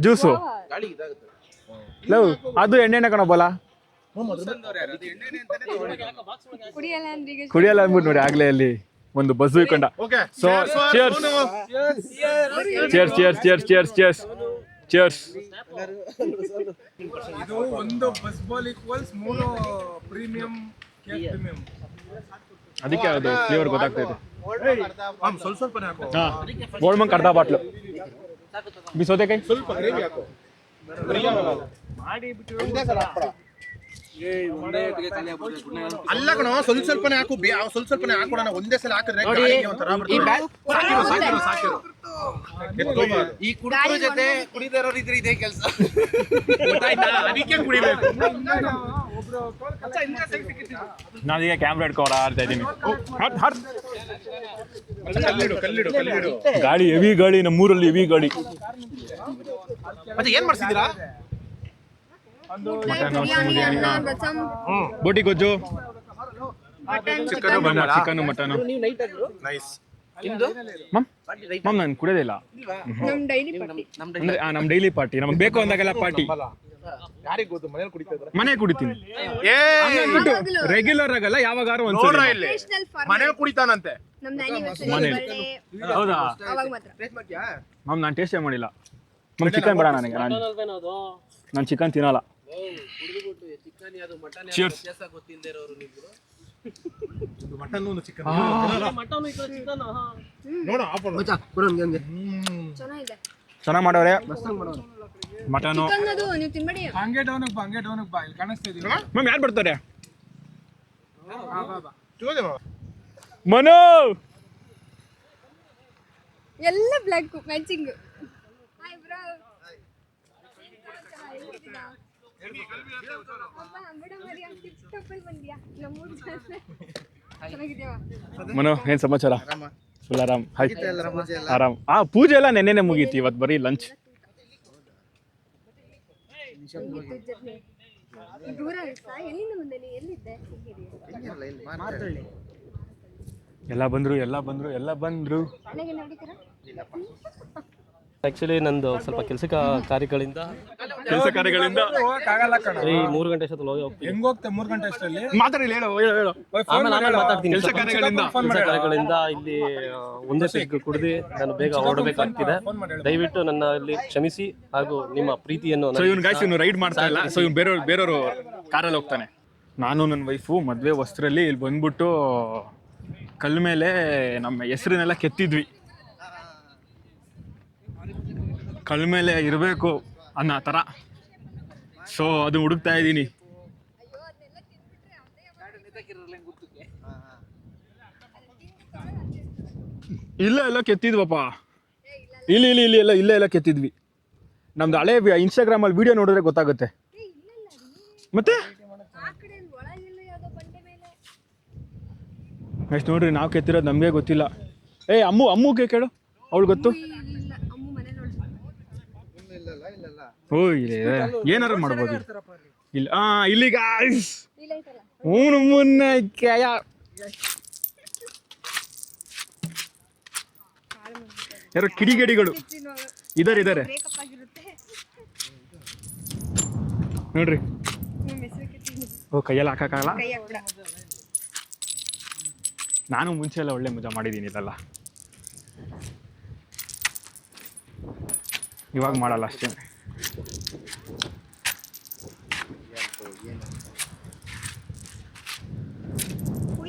[SPEAKER 1] ಜ್ಯೂಸು ಅದು ಎಣ್ಣೆನ ಕಣಬೋಲ ಕುಡಿಯಲ್ಲ ಅಂದ್ಬಿಟ್ಟು ನೋಡಿ ಆಗ್ಲೇ ಅಲ್ಲಿ ಒಂದು ಬಸ್ ಇಟ್ಕೊಂಡ. So cheers.
[SPEAKER 6] ಇದು ಒಂದು bus ball equals 3 premium cake premium.
[SPEAKER 1] ಅದಕ್ಕೆ ಅದು ಫ್ಲೇವರ್ ಗೊತ್ತಾಗ್ತೈತೆ.
[SPEAKER 3] ಸ್ವಲ್ಪನೇ ಹಾಕು.
[SPEAKER 1] ಗೋಲ್ಮಂಗ್ ಅರ್ಧ ಬಾಟ್ಲು ಸೌತೆಕಾಯಿ
[SPEAKER 3] ಸ್ವಲ್ಪ ಗ್ರೇವಿ ಹಾಕು. ಅಲ್ಲ ಕಣ, ಸ್ವಲ್ಪನೇ ಹಾಕು. ಸ್ವಲ್ಪನೇ ಹಾಕೋಣ, ಒಂದೇ ಸಲ ಹಾಕಿದ್ರೆ
[SPEAKER 2] ಈ ಕುಡಿಯೋರ ಜೊತೆ ಕುಡಿದಾರೋರು ಇದ್ರೆ ಇದೇ ಕೆಲಸ.
[SPEAKER 3] ಅದಕ್ಕೆ ಕುಡಿಬೇಕು.
[SPEAKER 1] ನಾನೀಗ ಕ್ಯಾಮ್ರಾ ಇಟ್ಕೊಂಡು ಆಡ್ತಾ ಇದ್ದೀನಿ.
[SPEAKER 3] ಕಲ್ಲಿಡು.
[SPEAKER 1] ಗಾಳಿ ಹೆವಿ ಗಾಳಿ, ನಮ್ಮೂರಲ್ಲಿ ಹೆವಿ ಗಾಳಿ.
[SPEAKER 3] ಮತ್ತೆ ಏನ್ ಮಾಡ್ತಿದ್ದೀರಾ?
[SPEAKER 1] ಬೋಟಿ ಗೊಜ್ಜು, ಚಿಕನ್ ಮಟನ್.
[SPEAKER 3] ನೈಸ್.
[SPEAKER 1] ಮಾಮ್ ನಾನು ಕುಡಿಯೋದೇ ಇಲ್ಲ. ಅಂದ್ರೆ ನಮ್ ಡೈಲಿ ಪಾರ್ಟಿ, ನಮಗ್ ಬೇಕು ಅಂದಾಗೆಲ್ಲ ಪಾರ್ಟಿ.
[SPEAKER 3] ಯಾರಿಗ್ ಗೊತ್ತು, ಮನೇಲಿ ಕುಡಿತಾ ಇದ್ರ?
[SPEAKER 1] ಮನೆ ಕುಡಿತೀನಿ, ರೆಗ್ಯುಲರ್ ಆಗಲ್ಲ, ಯಾವಾಗಾರು
[SPEAKER 3] ನೋಡ್ರ ಇಲ್ಲಿ ಮನೇಲಿ ಕುಡಿತಾನಂತೆ.
[SPEAKER 1] ಮನೇಲಿ. ಹೌದಾ ಮಾಮ್, ನಾನು ಟೇಸ್ಟೇ ಮಾಡಿಲ್ಲ. ನಮ್ ಚಿಕನ್ ಬೇಡ ನನಗೆ, ನಾನು ಚಿಕನ್ ತಿನ್ನಲ್ಲ. Cheers.
[SPEAKER 3] ಮಟನ್ ಒಂದು ಚಿಕನ್
[SPEAKER 4] ಚೆನ್ನಾಗಿದೆ.
[SPEAKER 1] ಚೆನ್ನಾಗಿ ಮಾಡವ್ರೆ ಮಟನು.
[SPEAKER 4] ಚಿಕನ್ ಅದು ನೀವು ತಿನ್ಬೇಡಿ.
[SPEAKER 6] ಹಂಗೆ ಡೌನಿಗೆ ಬಾ ಇಲ್ಲಿ ಕಾಣಿಸ್ತಾ ಇದೀವಿ.
[SPEAKER 1] ಮ್ಯಾಮ್ ಯಾರು ಬರ್ತಾರೆ?
[SPEAKER 6] ಬಾ.
[SPEAKER 1] ಮನು
[SPEAKER 4] ಎಲ್ಲ black matching. Hi bro.
[SPEAKER 1] Manu ಏನ್ ಸಮಾಚಾರ? ಫುಲ್ ಆರಾಮ್. ಹಾಯ್ ಆರಾಮ್. ಪೂಜೆ ಎಲ್ಲ ನೆನ್ನೆನೆ ಮುಗೀತಿ, ಇವತ್ತು ಬರೀ ಲಂಚ್.
[SPEAKER 4] ದೂರ ಎಲ್ಲಿಂದ ಬಂದೆ ನೀ? ಎಲ್ಲಿದ್ದೆ?
[SPEAKER 1] ಎಲ್ಲ ಬಂದ್ರು.
[SPEAKER 4] ಮನೆಗೆ ನೋಡಿದ್ದೀರಾ?
[SPEAKER 7] ಆಕ್ಚುಲಿ ನಂದು ಸ್ವಲ್ಪ ಕೆಲಸ ಕಾರ್ಯಗಳಿಂದ
[SPEAKER 6] ಹೋಗಕ್ಕಾಗಲ್ಲ ಕಣ.
[SPEAKER 7] ಈ 3 ಗಂಟೆ ಅಷ್ಟೊತ್ತಲ್ಲಿ ಹೋಗ್ತೀನಿ.
[SPEAKER 6] ಹೆಂಗ್ ಹೋಗ್ತೆ 3 ಗಂಟೆ ಅಷ್ಟರಲ್ಲಿ?
[SPEAKER 1] ಮಾತಾಡಿ, ಹೇಳು.
[SPEAKER 7] ಆಮೇಲೆ ಮಾತಾಡ್ತೀನಿ.
[SPEAKER 1] ಕೆಲಸ
[SPEAKER 7] ಕಾರ್ಯಗಳಿಂದ ಇಲ್ಲಿ ಒಂದೇ ಪೆಗ್ ಕುಡಿದು ನಾನು ಬೇಗ ಹೊರಡಬೇಕಾಗ್ತಿದೆ. ದಯವಿಟ್ಟು ನನ್ನ ಇಲ್ಲಿ ಕ್ಷಮಿಸಿ ಹಾಗೂ ನಿಮ್ಮ ಪ್ರೀತಿಯನ್ನು.
[SPEAKER 1] ಸೊ ಇವನು ರೈಡ್ ಮಾಡ್ತಾ ಇಲ್ಲ. ಸೊ ಇವ್ನು ಬೇರೆಯವರು ಕಾರಲ್ಲಿ ಹೋಗ್ತಾನೆ. ನಾನು ನನ್ನ ವೈಫು ಮದುವೆ ವಸ್ತ್ರಲ್ಲಿ ಇಲ್ಲಿ ಬಂದ್ಬಿಟ್ಟು ಕಲ್ ಮೇಲೆ ನಮ್ಮ ಹೆಸರನ್ನೆಲ್ಲ ಕೆತ್ತಿದ್ವಿ. ಕಲ್ ಮೇಲೆ ಇರಬೇಕು ಅನ್ನೋ ಥರ. ಸೊ ಅದು ಹುಡುಕ್ತಾ ಇದ್ದೀನಿ. ಇಲ್ಲ ಕೆತ್ತಿದ್ವಪ್ಪ. ಇಲ್ಲ ಕೆತ್ತಿದ್ವಿ. ನಮ್ದು ಹಳೆ ಇನ್ಸ್ಟಾಗ್ರಾಮಲ್ಲಿ ವಿಡಿಯೋ ನೋಡಿದ್ರೆ ಗೊತ್ತಾಗುತ್ತೆ. ಮತ್ತೆ ನೆಕ್ಸ್ಟ್ ನೋಡ್ರಿ, ನಾವು ಕೆತ್ತಿರೋದು ನಮಗೆ ಗೊತ್ತಿಲ್ಲ. ಅಮ್ಮುಗೆ ಕೇಳು, ಅವಳು ಗೊತ್ತು. ಓ ಇಲ್ಲ ಏನಾರು ಮಾಡ್ಬೋದು ಇಲ್ಲ. ಇಲ್ಲಿ ಗಾಯ್ಸ್ ಮುನ್ನ ಯಾರು ಕಿಡಿಗೇಡಿಗಳು ಇದಾರೆ ನೋಡ್ರಿ. ಓ ಕೈಯಲ್ಲಿ ಹಾಕಕ್ಕಾಗಲ್ಲ. ನಾನು ಮುಂಚೆ ಎಲ್ಲ ಒಳ್ಳೆ ಮಜಾ ಮಾಡಿದ್ದೀನಿ ಇದೆಲ್ಲ, ಇವಾಗ ಮಾಡಲ್ಲ ಅಷ್ಟೇ.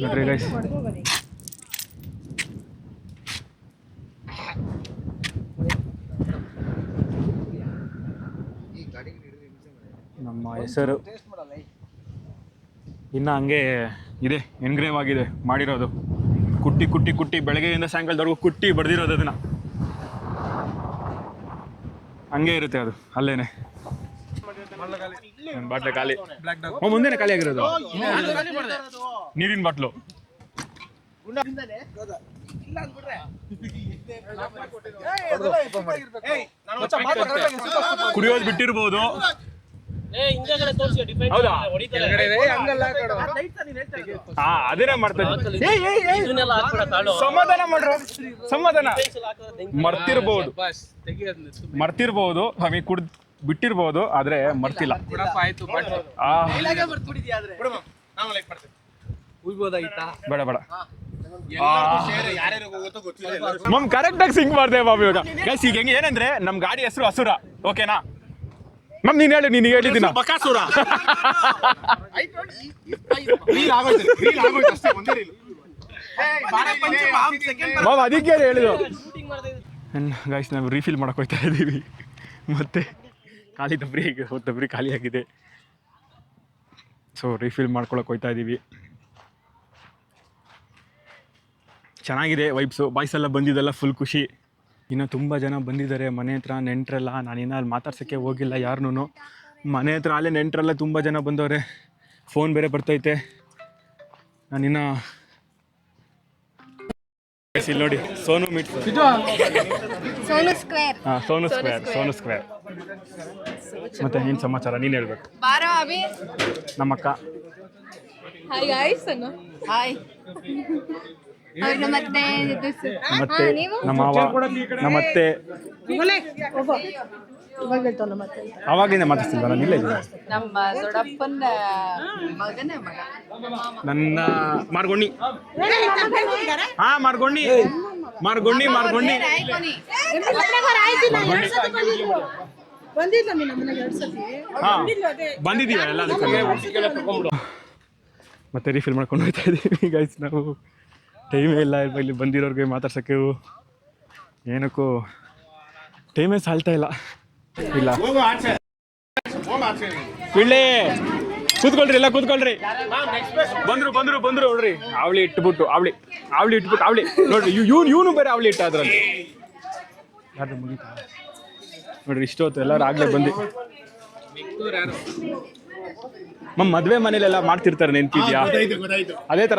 [SPEAKER 1] ನೋಡ್ರಿ ಗೈಸ್, ನಮ್ಮ ಹೆಸರು ಇನ್ನು ಹಂಗೆ ಇದೆ, ಎನ್ಗ್ರೇವ್ ಆಗಿದೆ ಮಾಡಿರೋದು. ಕುಟ್ಟಿ ಬೆಳಗ್ಗೆಯಿಂದ ಸಾಯಂಕಾಲದವರೆಗೂ ಕುಟ್ಟಿ ಬಡ್ದಿರೋದು. ಅದನ್ನ ಹಂಗೆ ಇರುತ್ತೆ, ಅದು ಅಲ್ಲೇನೆ. ಬಾಟ್ಲೆ ಖಾಲಿ, ಮುಂದೆನೆ ಖಾಲಿ ಆಗಿರೋದು. ನೀರಿನ ಬಾಟ್ಲು ಕುಡಿಯೋದು ಬಿಟ್ಟಿರ್ಬೋದು. ಹೌದಾ? ಅದೇನೇ ಮಾಡ್ತಾರೆ. ಸಮಾಧಾನ ಮಾಡ್ರು, ಸಮಾಧಾನ. ಮರ್ತಿರ್ಬೋದು, ನಮಗೆ ಕುಡ್ ಬಿಟ್ಟಿರ್ಬೋದು, ಆದ್ರೆ ಮರ್ತಿಲ್ಲ. ಬೇಡ ಮಮ್ ಕರೆಕ್ಟ್ ಆಗಿ ಸಿಂಗ್ ಮಾಡ್ದೆ ಬಾಬು. ಇವಾಗ ಗೈಸ್ ಈಗ ಹೆಂಗೆ ಏನಂದ್ರೆ ನಮ್ ಗಾಡಿ ಹೆಸರು ಅಸುರ, ಓಕೆನಾ ಮ್ಯಾಮ್? ನೀನ್ ಹೇಳಿದ್ದೀನ ಬಕಾಸುರ. ಮ್ಯಾಮ್ ಅದಕ್ಕೆ ಹೇಳಿದ್ರು. ಗೈಸ್ ನಾವು ರೀಫಿಲ್ ಮಾಡಕ್ ಹೋಗ್ತಾ ಇದ್ದೀವಿ, ಮತ್ತೆ ಖಾಲಿ ದಬ್ರಿ ಖಾಲಿ ಆಗಿದೆ. ಸೊ ರೀಫಿಲ್ ಮಾಡ್ಕೊಳಕ್ ಹೋಗ್ತಾ ಇದ್ದೀವಿ. ಚೆನ್ನಾಗಿದೆ ವೈಬ್ಸು. ಬಾಯ್ಸ್ ಎಲ್ಲ ಬಂದಿದ್ದೆಲ್ಲ ಫುಲ್ ಖುಷಿ. ಇನ್ನು ತುಂಬ ಜನ ಬಂದಿದ್ದಾರೆ ಮನೆ ಹತ್ರ, ನೆಂಟ್ರೆಲ್ಲ. ನಾನಿನ್ನ ಅಲ್ಲಿ ಮಾತಾಡ್ಸೋಕ್ಕೆ ಹೋಗಿಲ್ಲ ಯಾರನ್ನೂ. ಮನೆ ಹತ್ರ ಅಲ್ಲೇ ನೆಂಟ್ರೆಲ್ಲ ತುಂಬ ಜನ ಬಂದವ್ರೆ. ಫೋನ್ ಬೇರೆ ಬರ್ತೈತೆ. ನಾನಿನ್ನ ಇಲ್ಲಿ ನೋಡಿ, ಸೋನು ಸ್ಕ್ವೇರ್. ಮತ್ತೆ ಏನು ಸಮಾಚಾರ ನೀನು ಹೇಳ್ಬೇಕು. ನಮ್ಮಕ್ಕ
[SPEAKER 4] ಮತ್ತೆ
[SPEAKER 1] ನಮ್ಮವ್ವ, ನಮ್ಮತ್ತೆ. ಅವಾಗಿಂದ ಮಾತಾಡ್ತಿಲ್ವ ನಾನು? ಇಲ್ಲ
[SPEAKER 8] ನಮ್ಮ ದೊಡ್ಡಪ್ಪನ ಮಗನೇ ಮಗ,
[SPEAKER 1] ನನ್ನ ಮಾರ್ಗೊಣ್ಣಿ. ಬಂದಿದ್ದೀವ ಎಲ್ಲ. ಮತ್ತೆ ರೀಫಿಲ್ ಮಾಡ್ಕೊಂಡು ಹೋಗ್ತಾ ಇದ್ದೀವಿ ಗೈಸ್. ನಾವು ಟೈಮೇ ಇಲ್ಲ ಇಲ್ಲಿ ಬಂದಿರೋರಿಗೆ ಮಾತಾಡ್ಸೋಕ್ಕೆ ಏನಕ್ಕೂ ಟೈಮೇ ಸಾಲ್ತಾ ಇಲ್ಲ. ಪಿಳ್ಳೆ ಕೂತ್ಕೊಳ್ರಿ, ಎಲ್ಲ ಕೂತ್ಕೊಳ್ರಿ. ಬಂದ್ರು ನೋಡ್ರಿ. ಅವಳಿ ಇಟ್ಬಿಟ್ಟು ನೋಡ್ರಿ, ಇವನು ಬೇರೆ ಅವಳಿ ಇಟ್ಟ ಅದ್ರಲ್ಲಿ. ಯಾರು ಮುಗೀತಾ ನೋಡ್ರಿ, ಇಷ್ಟೊತ್ತು ಎಲ್ಲರೂ ಆಗ್ಲೇ ಬಂದು ಮದ್ವೆ ಮನೇಲೆಲ್ಲ ಮಾಡ್ತಿರ್ತಾರೆ, ನೆನ್ಪಿದ್ಯಾ? ಅದೇ ತರ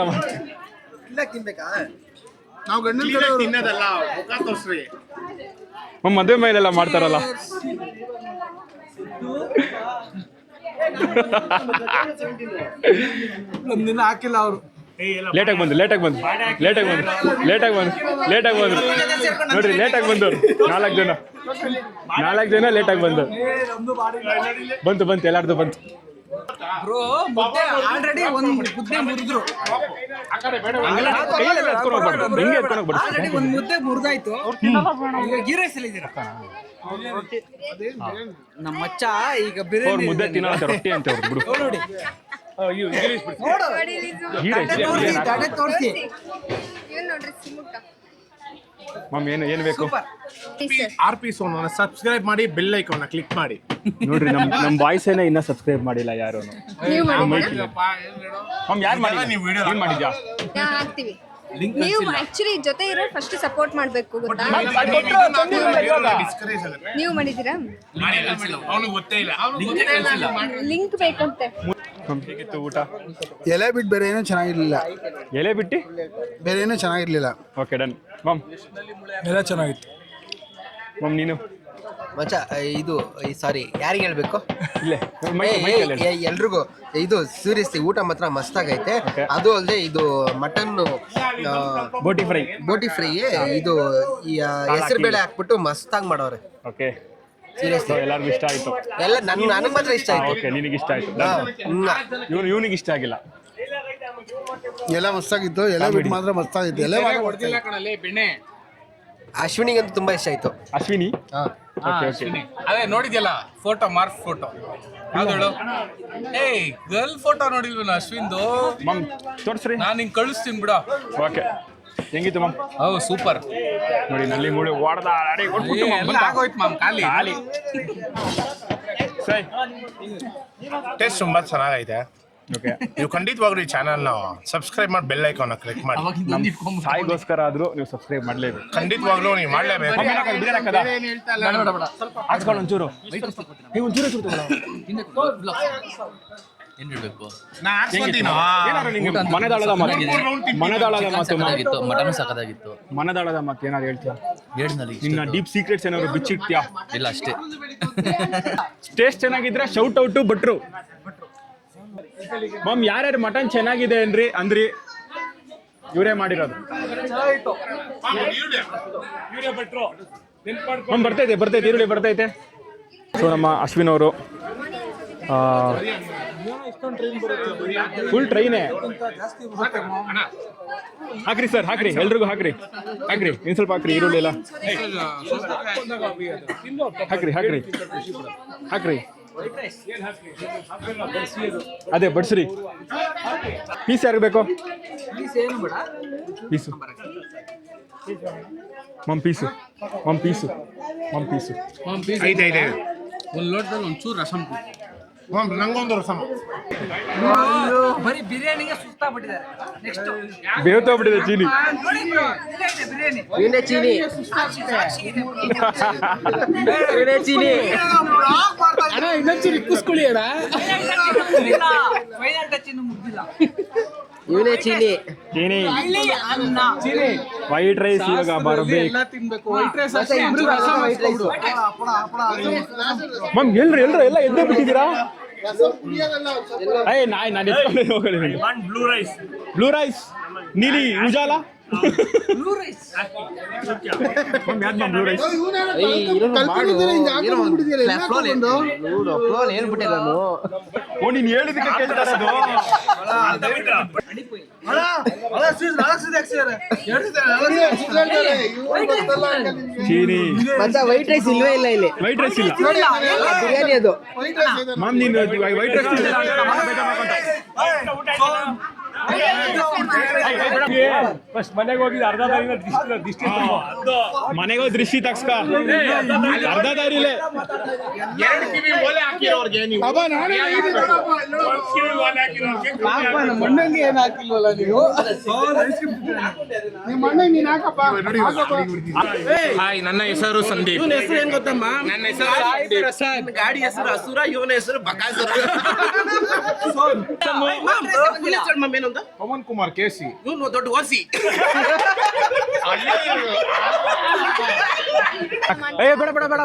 [SPEAKER 3] ನಾವು ಗಂಡನ ತಿನ್ನೋದಲ್ಲ, ಮುಖ ತೋರ್ಸ್ರಿ.
[SPEAKER 1] ಮದ್ವೆ ಮನೇಲೆಲ್ಲ ಮಾಡ್ತಾರಲ್ಲ.
[SPEAKER 6] ಒಂದಿನ ಹಾಕಿಲ್ಲ ಅವರು.
[SPEAKER 1] ಲೇಟಾಗಿ ಬಂದು ನೋಡ್ರಿ, ಲೇಟಾಗಿ ಬಂದವ್ರು 4 ಜನ ಲೇಟಾಗಿ ಬಂತು ಎಲ್ಲಾರ್ದು ಬಂತು.
[SPEAKER 2] ಆಲ್ರೆಡಿ ಒಂದು ಮುದ್ದೆ ಮುರಿದ್ರು, ಆಲ್ರೆಡಿ ಒಂದು ಮುದ್ದೆ ಮುರಿದಾಯ್ತು. ಈಗ ಗೀ ರೈಸ್ ಅಲ್ಲಿ ಇದ್ದೀರಾ? ನಮ್ಮ ಮಚ್ಚ ಈಗ ಬಿರಿಯಾನಿ
[SPEAKER 1] ಮುದ್ದೆ ತಿನ್ನೋ ರೊಟ್ಟಿ ಅಂತ ಅವ್ರು ಬಿಡು.
[SPEAKER 2] ನೋಡಿ ತೋರಿಸಿ.
[SPEAKER 4] ಇವ್ನು ನೋಡ್ರಿ ಸಿಮುಟ.
[SPEAKER 1] ಮಮ್ಮಿ ಏನು ಬೇಕು?
[SPEAKER 3] RP ಸೋನು ಸಬ್ಸ್ಕ್ರೈಬ್ ಮಾಡಿ, ಬೆಲ್ ಐಕಾನ್ ಕ್ಲಿಕ್ ಮಾಡಿ.
[SPEAKER 1] ನೋಡ್ರಿ, ನಮ್ಮ ಬಾಯ್ಸ್ ಏನೇ ಇನ್ನೂ ಸಬ್ಸ್ಕ್ರೈಬ್ ಮಾಡಿಲ್ಲ ಯಾರು.
[SPEAKER 4] ನೀವು ಮಾಡಿದ್ದೀರಾ?
[SPEAKER 1] ಯಾರು ಮಾಡಿಲ್ಲ? ನೀವು ಮಾಡಿದ್ಯಾ?
[SPEAKER 4] ಹಾಕ್ತೀವಿ. ನೀವು ಆಕ್ಚುಲಿ ಜೊತೆ ಇರೋ ಫಸ್ಟ್ ಸಪೋರ್ಟ್ ಮಾಡ್ಬೇಕು, ಗೊತ್ತಾ? ನೀವು ಮಾಡಿದ್ದೀರಾ?
[SPEAKER 3] ಅವನಿಗೆ ಗೊತ್ತೇ ಇಲ್ಲ.
[SPEAKER 4] ಲಿಂಕ್ ಬೇಕಂತೆ.
[SPEAKER 1] ಹೇಗಿತ್ತು ಊಟ?
[SPEAKER 9] ಎಲೆ ಬಿಟ್ಟು ಬೇರೆ ಏನೂ ಚೆನ್ನಾಗಿರ್ಲಿಲ್ಲ.
[SPEAKER 1] ಎಲೆ ಬಿಟ್ಟು
[SPEAKER 9] ಬೇರೆ ಏನೂ ಚೆನ್ನಾಗಿರ್ಲಿಲ್ಲ.
[SPEAKER 1] Okay done. ಮಮ್
[SPEAKER 6] ಎಲ್ಲ ಚೆನ್ನಾಗಿತ್ತು.
[SPEAKER 1] ಮಮ್ ನೀನು?
[SPEAKER 2] ಮಚ್ಚ ಇದು ಸಾರಿ, ಯಾರಿಗೆ ಹೇಳ್ಬೇಕು?
[SPEAKER 1] ಇಲ್ಲೇ
[SPEAKER 2] ಎಲ್ರಿಗೂ ಇದು ಸೀರಿಯಸ್ಲಿ ಊಟ ಮಾತ್ರ ಮಸ್ತಾಗೈತೆ. ಅದು ಅಲ್ಲದೆ ಇದು ಮಟನ್ ಬೋಟಿ ಫ್ರೈ ಇದು ಹೆಸರು ಬೇಳೆ ಹಾಕ್ಬಿಟ್ಟು ಮಸ್ತಾಗಿ ಮಾಡೋರೆ.
[SPEAKER 1] ಓಕೆ,
[SPEAKER 2] ಸೀರಿಯಸ್ಲಿ
[SPEAKER 1] ಎಲ್ಲರಿಗೂ ಇಷ್ಟ ಆಯ್ತು.
[SPEAKER 2] ಎಲ್ಲ ನನಗೆ ಮಾತ್ರ ಇಷ್ಟ ಆಯ್ತು.
[SPEAKER 1] ಓಕೆ, ನಿನಗೆ ಇಷ್ಟ ಆಯ್ತು. ಇವನಿಗೆ ಇಷ್ಟ ಆಗಿಲ್ಲ.
[SPEAKER 9] ಎಲ್ಲ ಮಸ್ತಾಗಿತ್ತು. ಎಲೆ ಬಿಟ್ಟು ಮಾತ್ರ ಮಸ್ತಾಗಿತ್ತು. ಎಲೆ
[SPEAKER 3] ಹೊಡೆದಿಲ್ಲ ಕಣಲ್ಲಿ ಬೆಣ್ಣೆ.
[SPEAKER 2] ಅಶ್ವಿನಿಗಂತೂ ತುಂಬಾ ಇಷ್ಟ ಆಯ್ತು.
[SPEAKER 1] ಅಶ್ವಿನಿ? ಓಕೆ.
[SPEAKER 3] ಅದೇ ನೋಡಿದ್ಯಲ್ಲ ಫೋಟೋ, ಮಾರ್ಕ್ ಫೋಟೋ ಯಾವ್ದು? ಗರ್ಲ್ ಫೋಟೋ ನೋಡಿಲ್ವ ಅಶ್ವಿನ್ದು?
[SPEAKER 1] ಮಮ್ ತೋರಿಸ್ರಿ,
[SPEAKER 3] ನಾನು ಹಿಂಗೆ ಕಳಿಸ್ತೀನಿ ಬಿಡ.
[SPEAKER 1] ಓಕೆ, ಹೆಂಗಿತ್ತು ಮಮ್?
[SPEAKER 3] ಸೂಪರ್.
[SPEAKER 1] ನೋಡಿ, ನಲ್ಲಿ ಮೂಳೆ
[SPEAKER 3] ಆಗೋಯ್ತು ಮಾಮ್ ಖಾಲಿ.
[SPEAKER 1] ಸರಿ,
[SPEAKER 3] ಟೇಸ್ಟ್ ತುಂಬಾ ಚೆನ್ನಾಗೈತೆ.
[SPEAKER 1] ಓಕೆ,
[SPEAKER 3] ನೀವು ಖಂಡಿತವಾಗ್ಲೂ ಈ ಚಾನಲ್ನ ಸಬ್ಸ್ಕ್ರೈಬ್ ಮಾಡಿ, ಬೆಲ್ ಐಕಾನ್ ಕ್ಲಿಕ್ ಮಾಡಿ.
[SPEAKER 1] ಸಾಯಿಗೋಸ್ಕರ ಆದ್ರೂ ನೀವು ಸಬ್ಸ್ಕ್ರೈಬ್ ಮಾಡಲೇಬೇಕು.
[SPEAKER 3] ಖಂಡಿತವಾಗ್ಲೂ ನೀವು ಮಾಡಲೇಬೇಕು.
[SPEAKER 1] ಹಾಕ್ಸ್ಕೊಂಡು ಒಂಚೂರು ಮನೆದಾಳದ ಮಾತು ಏನಾದ್ರು ಹೇಳ್ತೀಯಾ? ನಿನ್ನ ಡೀಪ್ ಸೀಕ್ರೆಟ್ಸ್ ಏನಾದ್ರು ಬಿಚ್ಚಿಟ್ಯಾ?
[SPEAKER 5] ಇಲ್ಲ ಅಷ್ಟೇ.
[SPEAKER 1] ಟೇಸ್ಟ್ ಚೆನ್ನಾಗಿದ್ರೆ ಶೌಟ್ ಔಟು ಭಟ್ರು. ಮಮ್ ಯಾರ್ಯಾರು ಮಟನ್ ಚೆನ್ನಾಗಿದೆ ಅಂದ್ರಿ ಇವರೇ ಮಾಡಿರೋದು. ಮಮ್ ಬರ್ತೈತೆ ಈರುಳ್ಳಿ ಬರ್ತೈತೆ. ಸೊ ನಮ್ಮ ಅಶ್ವಿನ್ ಅವರು ಫುಲ್ ಟ್ರೈನೇ. ಹಾಕ್ರಿ ಸರ್, ಹಾಕ್ರಿ, ಎಲ್ರಿಗೂ ಹಾಕ್ರಿ. ಇನ್ನು ಸ್ವಲ್ಪ ಹಾಕ್ರಿ ಈರುಳ್ಳಿ ಎಲ್ಲ ಹಾಕ್ರಿ. ಅದೇ ಬಡ್ಸ್ರಿ. ಪೀಸ್ ಯಾರಿಗೆ ಬೇಕು? ಪೀಸು ಮಮ್ ಪೀಸು.
[SPEAKER 3] ಐತೆ ಒಂದು ಲೋಟದಲ್ಲಿ ಒಂಚೂರು ರಸಂ. ನಂಗೊಂದು ರಸಂ.
[SPEAKER 2] ಬರೀ ಬಿರಿಯಾನಿಗೆ ಸುಸ್ತಾಗ್ಬಿಟ್ಟಿದ್ದಾರೆ. ನೆಕ್ಸ್ಟ್
[SPEAKER 1] ಬೇವತ್ತೋಗ್ಬಿಟ್ಟಿದೆ ಚೀನಿ.
[SPEAKER 2] ಇವನೇ ಚೀನಿ. ಇವನೇ ಚೀನಿ.
[SPEAKER 1] ವೈಟ್ ರೈಸ್ ಇವಾಗ ಬರಬೇಕು. ಮಮ್ ಎಲ್ರು ಎಲ್ಲ ಎದ್ದೇ ಬಿಟ್ಟಿದ್ದೀರಾ? ಬ್ಲೂ ರೈಸ್ ನೀಲಿ ಉಜಾಲ ಬ್ಲೂ ರೈಸ್. ಓ, ನೀನ್ ಹೇಳಿದಕ್ಕೆ ಕೇಳ್ತಾ ಇರೋದು. ಚೀನಿ
[SPEAKER 2] ವೈಟ್ ರೈಸ್ ಇಲ್ವೇ ಇಲ್ಲ ಇಲ್ಲಿ.
[SPEAKER 1] ವೈಟ್ ರೈಸ್ ಇಲ್ಲ,
[SPEAKER 2] ಬಿರಿಯಾನಿ ಅದು.
[SPEAKER 1] ಮ್ಯಾಮ್ ನೀನು ವೈಟ್ ರೈಸ್
[SPEAKER 5] ಫಸ್ಟ್ ಮನೆಗೆ ಹೋಗಿದ್ದು ಅರ್ಧ ದಾರಿನ ದಿಷ್ಟಿ
[SPEAKER 1] ಮನೆಗೆ ಹೋಗಿ ದೃಷ್ಟಿ ತಗ್ಸ್ಕ ಅರ್ಧ ದಾರಿಲೇ
[SPEAKER 3] ಎರಡು ಕಿವಿ ಓಲೆ ಹಾಕಿರೋರ್ಗೆ ನೀವು
[SPEAKER 2] ಮಣ್ಣಂಗೆ ಏನು ಹಾಕಿಲ್ವಲ್ಲ ನೀವು?
[SPEAKER 9] ನಿಮ್ಮ ಅಣ್ಣ ನೀನ್ ಹಾಕಪ್ಪ.
[SPEAKER 3] ಹಾಯ್, ನನ್ನ ಹೆಸರು ಸಂದೀಪ್.
[SPEAKER 2] ಇವನ ಹೆಸರು ಏನ್ ಗೊತ್ತಮ್ಮ?
[SPEAKER 3] ನನ್ನ ಹೆಸರು ಸಂದೀಪ್.
[SPEAKER 2] ಗಾಡಿ ಹೆಸರು ಅಸುರ, ಇವನ ಹೆಸರು ಬಕಾಸುರ.
[SPEAKER 3] ಪವನ್ ಕುಮಾರ್ ಕೇಸಿ.
[SPEAKER 2] ಇವನು ದೊಡ್ಡ ಓಸಿ.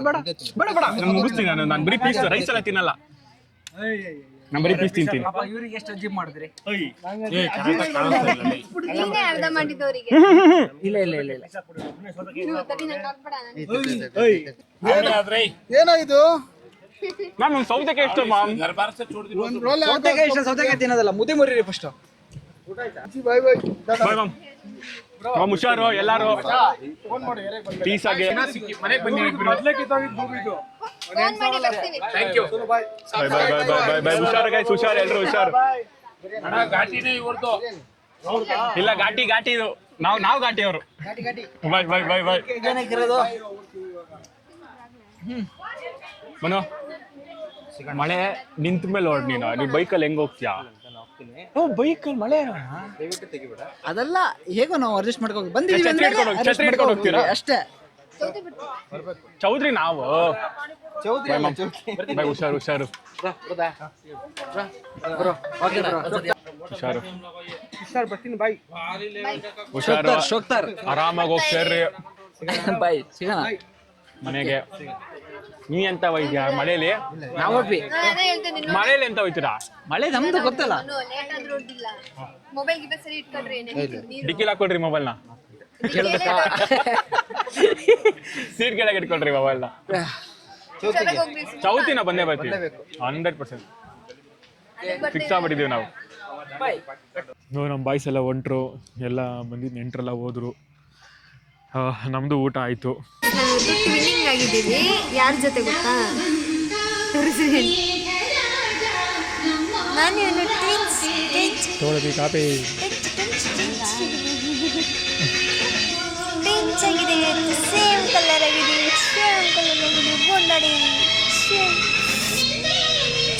[SPEAKER 1] ಬೇಡ ನಾನು ಮುಗಿಸ್ತೀನಿ. ನಾನು ಬರೀ ಪೀಸ್ ರೈಸ್ ಎಲ್ಲ ತಿನ್ನಲ್ಲ. ನಾನು ಬರೀ ಪೀಸ್ ತಿಂತೀನಿ.
[SPEAKER 5] ಇವ್ರಿಗೆ ಎಷ್ಟು ಅಜ್ಜಿ ಮಾಡಿದ್ರಿ?
[SPEAKER 4] ನೀನೇ ಅರ್ಧ ಮಾಡಿದ್ದವರಿಗೆ
[SPEAKER 5] ಇಲ್ಲ
[SPEAKER 4] ನೀವು ತಡಿ ನಂಗೆ ಹಾಕ್ಬೇಡ, ನಾನು
[SPEAKER 9] ಏನಾಯ್ತು?
[SPEAKER 1] ಮ್ಯಾಮ್ ಸೌತೆಕಾಯಿ ಎಷ್ಟು ಮ್ಯಾಮ್?
[SPEAKER 9] ಒಂದ್ ರೋಲ್
[SPEAKER 5] ಸೌತೆಕಾಯಿ ತಿನ್ನೋದಲ್ಲ, ಮುದ್ದೆ ಮುರಿರಿ ಫಸ್ಟ್.
[SPEAKER 9] ಬಾಯ್ ಬಾಯ್.
[SPEAKER 1] Bye ma'am. ಹುಷಾರು ಎಲ್ಲಾರು ಪೀಸ್ ಆಗಿ
[SPEAKER 3] ಮನೆಗೆ ಬನ್ನಿ.
[SPEAKER 6] ಮೊದ್ಲೇ ಕಿತ್ತೋಗಿದ್ದು ಭೂಮಿದು.
[SPEAKER 4] ಫೋನ್ ಮಾಡಿ ಬರ್ತೀನಿ.
[SPEAKER 3] Thank you.
[SPEAKER 1] ಬಾಯ್ ಹುಷಾರು ಗೈಸ್, ಹುಷಾರು ಎಲ್ಲರೂ ಹುಷಾರು.
[SPEAKER 3] ಅಣ್ಣ ಘಾಟಿನೇ ಇವ್ರದ್ದು.
[SPEAKER 1] ಇಲ್ಲ ಘಾಟಿ ಇದು ನಾವು ಘಾಟಿ ಅವರು. ಬಾಯ್ ಮನು, ಮಳೆ ನಿಂತ ಮೇಲೆ ಹೊರಡ್ ನೀನು ಬೈಕಲ್ಲಿ ಹೆಂಗ್ ಹೋಗ್ತೀಯಾ?
[SPEAKER 5] ಬೈಕಲ್ಲಿ ಮಳೆ ಅದೆಲ್ಲ ಹೇಗೋ ನಾವು ಅಡ್ಜಸ್ಟ್ ಮಾಡ್ಕೊಂಡು ಬಂದಿದ್ದೀವಿ
[SPEAKER 1] ಛತ್ರಿ ಹಿಡ್ಕೊಂಡು ಹೋಗ್ತೀರಾ?
[SPEAKER 5] ಅಷ್ಟೇ.
[SPEAKER 1] ಚೌಧರಿ ನಾವು. ಬಾಯ್ ಹುಷಾರು ಹುಷಾರು. ಆರಾಮಾಗಿ ಹೋಗ್ತಾರ್ರಿ
[SPEAKER 5] ಬಾಯ್ ಸಿಗೋಣ
[SPEAKER 1] ಮನೆಗೆ. ನೀ ಎಂತ ಹೋಯ್ತೀಯ ಮಳೇಲಿ?
[SPEAKER 5] ನಾವೊಬ್ಬಿ
[SPEAKER 4] ನಾನೇ ಹೇಳ್ತೇನೆ
[SPEAKER 1] ಮಳೇಲಿ ಎಂತ ಹೋಯ್ತೀರಾ?
[SPEAKER 5] ಮಳೆ ನಮ್ದು ಗೊತ್ತಲ್ಲ.
[SPEAKER 4] ಲೇಟ್ ಆದ್ರೂ ಹೊಡ್ದಿಲ್ಲ. ಮೊಬೈಲ್ ಗಿಡ ಸರಿ ಇಟ್ಕೊಂಡ್ರೆ ಏನೇ
[SPEAKER 1] ಡಿಕ್ಕಿಲ್ ಹಾಕೊಳ್ರಿ ಮೊಬೈಲ್ನ. ಸೀಟ್ ಕೆಳಗೆ ಇಟ್ಕೊಳ್ರಿ ಮೊಬೈಲ್ನ. ಚೌತಿನ ಬಂದೇ ಬರ್ತೀವಿ 100%. ಫಿಕ್ಸ್ ಆಗ್ಬಿಟ್ಟಿದೀವಿ ನಾವು. ನಮ್ಮ ಬಾಯ್ಸ್ ಎಲ್ಲ ಹೊಂಟ್ರು, ಎಲ್ಲ ಮಂದಿ ನೆಂಟ್ರೆಲ್ಲ ಹೋದ್ರು. ನಮ್ದು ಊಟ ಆಯ್ತು.
[SPEAKER 4] ಟ್ವಿನ್ನಿಂಗ್ ಆಗಿದ್ದೀವಿ. ಯಾರ ಜೊತೆ ಗೊತ್ತಾ? ನಾನು ಇವನು
[SPEAKER 1] ತೋಳದಿ ಕಾಪಿ
[SPEAKER 4] ಟ್ವಿನ್ಸ್ ಆಗಿದೆ. ಸೇಮ್ ಕಲರ್ ಆಗಿದೆ, ಸೇಮ್ ಕಲರ್ ಆಗಿದೆ. ಗೊಂಡಾಡಿ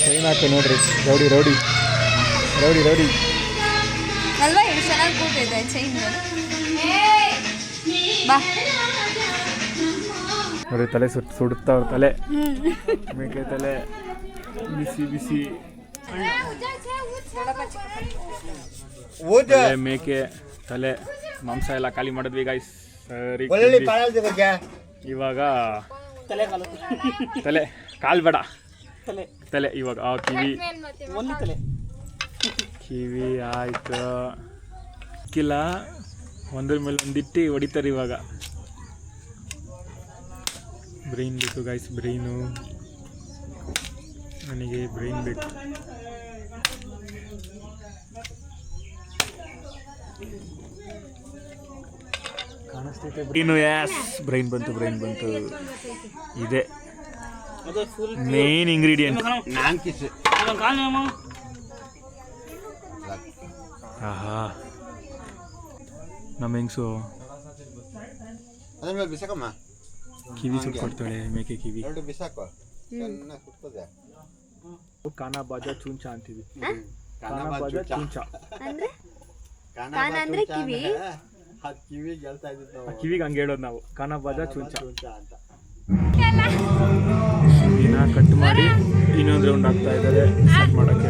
[SPEAKER 1] ಚೈನ್ ಹಾಕಿ ನೋಡ್ರಿ. ರೌಡಿ
[SPEAKER 4] ಅಲ್ವಾ? ಇದು ಚೆನ್ನಾಗಿ ಕೂತಿದೆ ಚೈನ್. ಬಾ
[SPEAKER 1] ನೋಡಿ, ತಲೆ ಸುಡುತ್ತಾವ್ರ ತಲೆ. ಮೇಕೆ ತಲೆ ಬಿಸಿ ಮೇಕೆ ತಲೆ ಮಾಂಸ ಎಲ್ಲ ಖಾಲಿ ಮಾಡಿದ್ವಿ ಗಾಯ್ಸ್. ಸರಿ, ಇವಾಗ ತಲೆ ಕಾಲ್ ಬೇಡ, ತಲೆ ಇವಾಗ ಕಿವಿ ಆಯ್ತು. ಕಿಲ್ಲ ಒಂದ್ರ ಮೇಲೆ ಒಂದಿಟ್ಟು ಹೊಡಿತಾರೆ ಇವಾಗ. ಬ್ರೈನ್ ಬೇಕು ಗಾಯ್ಸ್, ಬ್ರೈನು. ನನಗೆ ಬ್ರೈನ್ ಬೇಕು. ಕಾಣಿಸ್ತೈತೆ ಬ್ರೈನು. ಬ್ರೈನ್ ಬಂತು. ಇದೆ ಮೇನ್ ಇಂಗ್ರೀಡಿಯೆಂಟ್. ಆಹಾ, ನಮ್ಮ ಹೆಂಗ್ಸು ಕಿವಿ ಸುಟ್ಕೊಡ್ತಾಳೆ, ಮೇಕೆ ಕಿವಿ. ಕಾನಾಬಾಜ ಚೂಂಚ ಅಂತೀವಿ. ಕಾನಾಬಾಜ ಚೂಂಚ
[SPEAKER 4] ಅಂದ್ರೆ ಕಾನ ಅಂದ್ರೆ ಕಿವಿ.
[SPEAKER 1] ಕಿವಿಗೆ ಹಂಗೆ ಹೇಳೋದು ನಾವು, ಕಾನಾಬಾಜ ಚೂಂಚ ಅಂತ. ದಿನ ಕಟ್ ಮಾಡಿ ಇನ್ನೊಂದು ರೌಂಡ್ ಆಗ್ತಾ ಇದ್ದಾರೆ ಕಟ್ ಮಾಡೋಕ್ಕೆ.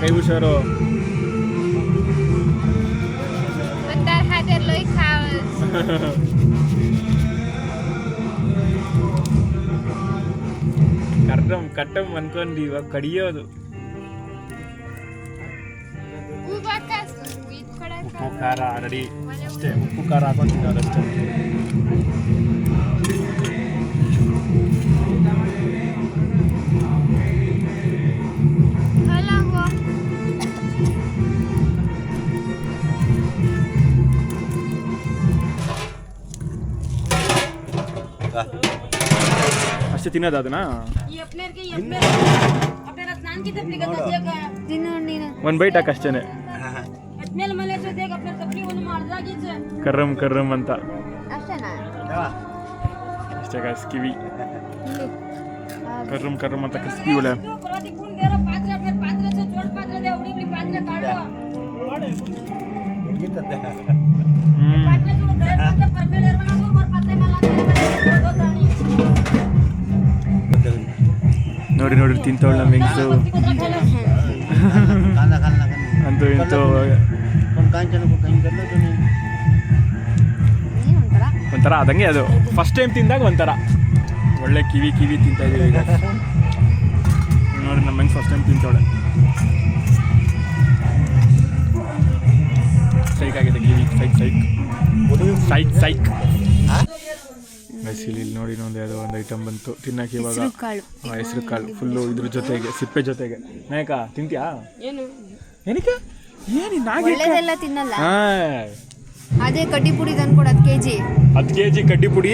[SPEAKER 1] ಕೈ ಹುಷಾರು. ಕಟ್ಟಮ್ ಅನ್ಕೊಂಡು ಇವಾಗ ಕಡಿಯೋದು. ಉಪ್ಪು ಖಾರ ರೆಡಿ ಅಷ್ಟೇ. ಉಪ್ಪು ಖಾರ ಹಾಕೊಂಡು ಅಷ್ಟೇ. ಅಷ್ಟೇ ತಿನ್ನೋದು ಅದನ್ನ ಒಂದು ಬೈಟ್ ಹಾಕಿ ಅಷ್ಟೇನೆ ಕರ್ರಮ್ ಕರ್ರಮ್ ಅಂತ ಅಷ್ಟೇ ಗಾಯ್ಸ್ ಕಿವಿ ಕರ್ರಮ್ ಕರ್ರಮ್ ಅಂತ ಕ್ರಿಸ್ಪಿ ಒಳ್ಳೆ ನೋಡಿ ನೋಡಿ ತಿಂತವಳ ನಮ್ಮ ಹೆಂಗಸು ಅಂತೂ ಇಂತೂ ಒಂಥರ ಅದಂಗೆ ಅದು ಫಸ್ಟ್ ಟೈಮ್ ತಿಂದಾಗ ಒಂಥರ ಒಳ್ಳೆ ಕಿವಿ ಕಿವಿ ತಿಂತಾ ಇದೀವಿ ಈಗ ನೋಡಿ ನಮ್ಮ ಹೆಂಗೆ ಫಸ್ಟ್ ಟೈಮ್ ತಿಂತವಳೆ ಸೈಕ್ ಆಗಿದೆ ಕಿವಿ ಸೈಕ್ ಸೈಕ್ ಸೈಕ್ ಸೈಕ್ ಇಲ್ಲಿ ನೋಡಿ ಇನ್ನೊಂದು ಯಾವುದೋ ಒಂದು ಐಟಮ್ ಬಂತು ತಿನ್ನಕ್ಕೆ ಇವಾಗ ಹೆಸರು ಕಾಳು ಫುಲ್ಲು ಇದ್ರ ಜೊತೆಗೆ ಸಿಪ್ಪೆ ಜೊತೆಗೆ ನಾಯಕ ತಿಂತ್ಯಾ ಏನಕ್ಕೆ
[SPEAKER 4] ಒಳ್ಳೆದೆಲ್ಲ ತಿನ್ನಲ್ಲ ಅದೇ ಕಡ್ಡಿ ಪುಡಿ ತಂದ್ಕೊಡು 10 kg
[SPEAKER 1] ಕಡ್ಡಿ ಪುಡಿ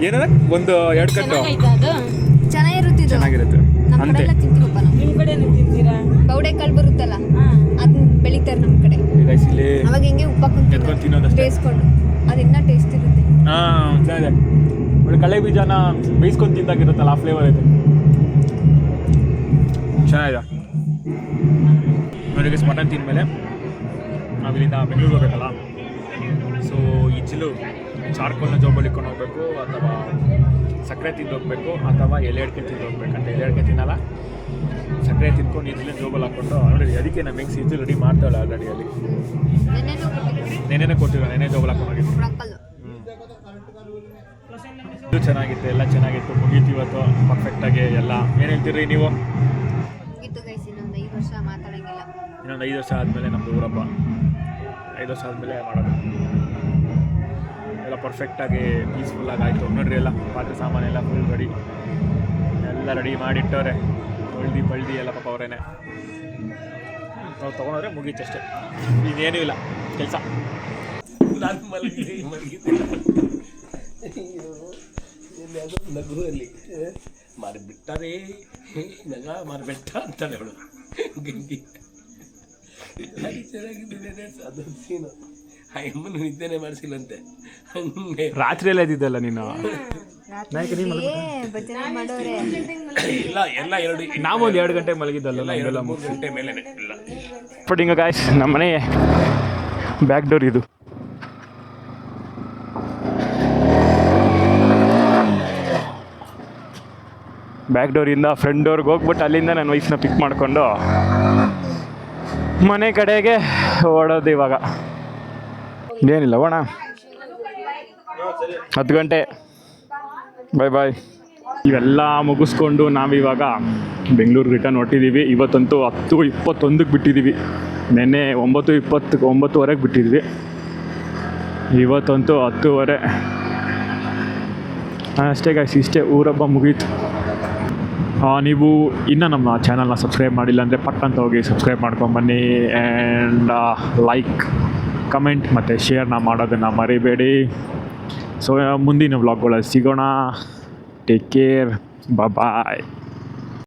[SPEAKER 1] ಏನಾರ ಒಂದು 2 ಕಟ್ಟು
[SPEAKER 4] ಚೆನ್ನಾಗಿರುತ್ತೆ
[SPEAKER 1] ಅಂತೆ
[SPEAKER 4] ಬೌಡೆ ಕಾಳು ಬರುತ್ತಲ್ಲ ಅದನ್ನ ಬೆಳಿತಾರೆ ನಮ್ಮ ಕಡೆ
[SPEAKER 1] ಇಲ್ಲಿ
[SPEAKER 4] ಅವಾಗ ಹಿಂಗೆ ಉಪ್ಪ
[SPEAKER 1] ತಿನ್ನೋದಷ್ಟೇ
[SPEAKER 4] ಬೇಯಿಸ್ಕೊಂಡು ಅದು ಇನ್ನೂ ಟೇಸ್ಟ್ ಇರುತ್ತೆ
[SPEAKER 1] ಚೆನ್ನಾಗಿದೆ ಒಳ್ಳೆ ಕಳೆ ಬೀಜನ ಬೇಯಿಸ್ಕೊಂಡು ತಿಂದಾಗಿರುತ್ತಲ್ಲ ಆ ಫ್ಲೇವರ್ ಐತೆ ಚೆನ್ನಾಗಿದೆ ನನಗೆ ಮಟನ್ ತಿಂದಮೇಲೆ ನಾವಿಲ್ಲಿಂದ ಬೆಂಗಳೂರು ಹೋಗ್ಬೇಕಲ್ಲ ಸೊ ಈಚಲು ಚಾರ್ಕೋಲ್ನ ಜೋಬಲ್ಲಿ ಇಟ್ಕೊಂಡು ಹೋಗ್ಬೇಕು ಅಥವಾ ಸಕ್ಕರೆ ತಿಂದು ಹೋಗ್ಬೇಕು ಅಥವಾ ಎಲೆ ಅಡಿಕೆ ತಿಂದು ಹೋಗ್ಬೇಕಂತ ಎಲೆ ಅಡಿಕೆ ತಿನ್ನಲ್ಲ ಸಕ್ಕರೆ ತಿಂದ್ಕೊಂಡು ಈಚಲಿನ ಜೋಬಲ್ಲಿ ಹಾಕ್ಕೊಂಡು ನೋಡಿ ಅದಕ್ಕೆ ನಮ್ಮ ಹೆಂಗೆ ಈಚಲು ರೆಡಿ ಮಾಡ್ತಾಳೆ ಆಲ್ರೆಡಿ ಅಲ್ಲಿ ನೆನೆನೇ ಕೊಟ್ಟಿರೋ ನೆನೆ ಜೋಬಲ್ಲಿ ಹಾಕೊಂಡು ಹೋಗಿದ್ದು ಇದು ಚೆನ್ನಾಗಿತ್ತು ಎಲ್ಲ ಚೆನ್ನಾಗಿತ್ತು ಮುಗೀತು ಇವತ್ತು ಪರ್ಫೆಕ್ಟಾಗಿ ಎಲ್ಲ ಏನು ಹೇಳ್ತೀರಿ ನೀವು ಇನ್ನೊಂದು 5 ವರ್ಷ ಆದಮೇಲೆ ನಮ್ಮದು ಊರಬ್ಬ 5 ವರ್ಷ ಆದಮೇಲೆ ಮಾಡೋದು ಎಲ್ಲ ಪರ್ಫೆಕ್ಟಾಗಿ ಪೀಸ್ಫುಲ್ಲಾಗಿ ಆಯಿತು ನೋಡ್ರಿ ಎಲ್ಲ ಪಾತ್ರೆ ಸಾಮಾನೆಲ್ಲ ಫುಲ್ ರೆಡಿ ಎಲ್ಲ ರೆಡಿ ಮಾಡಿಟ್ಟವ್ರೆ ಬಳ್ದಿ ಎಲ್ಲ ಪಾಪ ಅವರೇನೆ ನಾವು ತೊಗೊಂಡ್ರೆ ಮುಗೀತಷ್ಟೇ ಇನ್ನೇನೂ ಇಲ್ಲ ಕೆಲಸ
[SPEAKER 7] ನಾನು ಮಲಗಿದ್ದಿಲ್ಲ ನಗುವಲ್ಲಿ ಮಾರಿಬಿಟ್ಟಾರೇ ನಗ ಮಾರಿಬಿಟ್ಟ ಅಂತಾನೆ ಅವಳು ಗಂಗಿ ಚೆನ್ನಾಗಿದ್ದೇನೆ ಅದು ಸೀನು ಆ ಎಮ್ಮನ್ನು ನಿದ್ದೆನೆ ಮಾಡಿಸಿಲ್ಲಂತೆ ಹಂಗೆ
[SPEAKER 1] ರಾತ್ರಿ ಎಲ್ಲ ಇದ್ದಿದ್ದಲ್ಲ ನೀನು
[SPEAKER 7] ಇಲ್ಲ ಎಲ್ಲ 2
[SPEAKER 1] ನಾವು ಒಂದು 2 ಗಂಟೆ ಮಲಗಿದ್ದಲ್ಲ
[SPEAKER 7] 3 ಗಂಟೆ ಮೇಲೆ ಇಲ್ಲ
[SPEAKER 1] ಬಟ್ ಹಿಂಗೆ ಗಾಯ್ಸ್ ನಮ್ಮ ಮನೆ ಬ್ಯಾಕ್ ಡೋರ್ ಇದು ಬ್ಯಾಕ್ ಡೋರಿಂದ ಫ್ರಂಟ್ ಡೋರ್ಗೆ ಹೋಗ್ಬಿಟ್ಟು ಅಲ್ಲಿಂದ ನನ್ನ ವೈಫ್ನ ಪಿಕ್ ಮಾಡಿಕೊಂಡು ಮನೆ ಕಡೆಗೆ ಓಡೋದು ಇವಾಗ ಏನಿಲ್ಲ ಹೋಣ 10 ಗಂಟೆ ಬಾಯ್ ಇವೆಲ್ಲ ಮುಗಿಸ್ಕೊಂಡು ನಾವಿವಾಗ ಬೆಂಗಳೂರು ರಿಟರ್ನ್ ಹೊಟ್ಟಿದ್ದೀವಿ ಇವತ್ತಂತೂ 10:21ಕ್ಕೆ ಬಿಟ್ಟಿದ್ದೀವಿ ನೆನ್ನೆ 9:20 ಬಿಟ್ಟಿದ್ವಿ ಇವತ್ತಂತೂ 10:30 ಅಷ್ಟೇ ಗಾಯ್ಸ್ ಇಷ್ಟೇ ಊರಬ್ಬ ಮುಗೀತು ನೀವು ಇನ್ನೂ ನಮ್ಮ ಚಾನಲ್ನ ಸಬ್ಸ್ಕ್ರೈಬ್ ಮಾಡಿಲ್ಲ ಅಂದರೆ ಪಕ್ಕಂತ ಹೋಗಿ ಸಬ್ಸ್ಕ್ರೈಬ್ ಮಾಡ್ಕೊಂಬನ್ನಿ ಆ್ಯಂಡ್ ಲೈಕ್ ಕಮೆಂಟ್ ಮತ್ತು ಶೇರ್ನ ಮಾಡೋದನ್ನು ಮರಿಬೇಡಿ ಸೊ ಮುಂದಿನ ವ್ಲಾಗ್ಗಳಲ್ಲಿ ಸಿಗೋಣ ಟೇಕ್ ಕೇರ್ ಬಾಯ್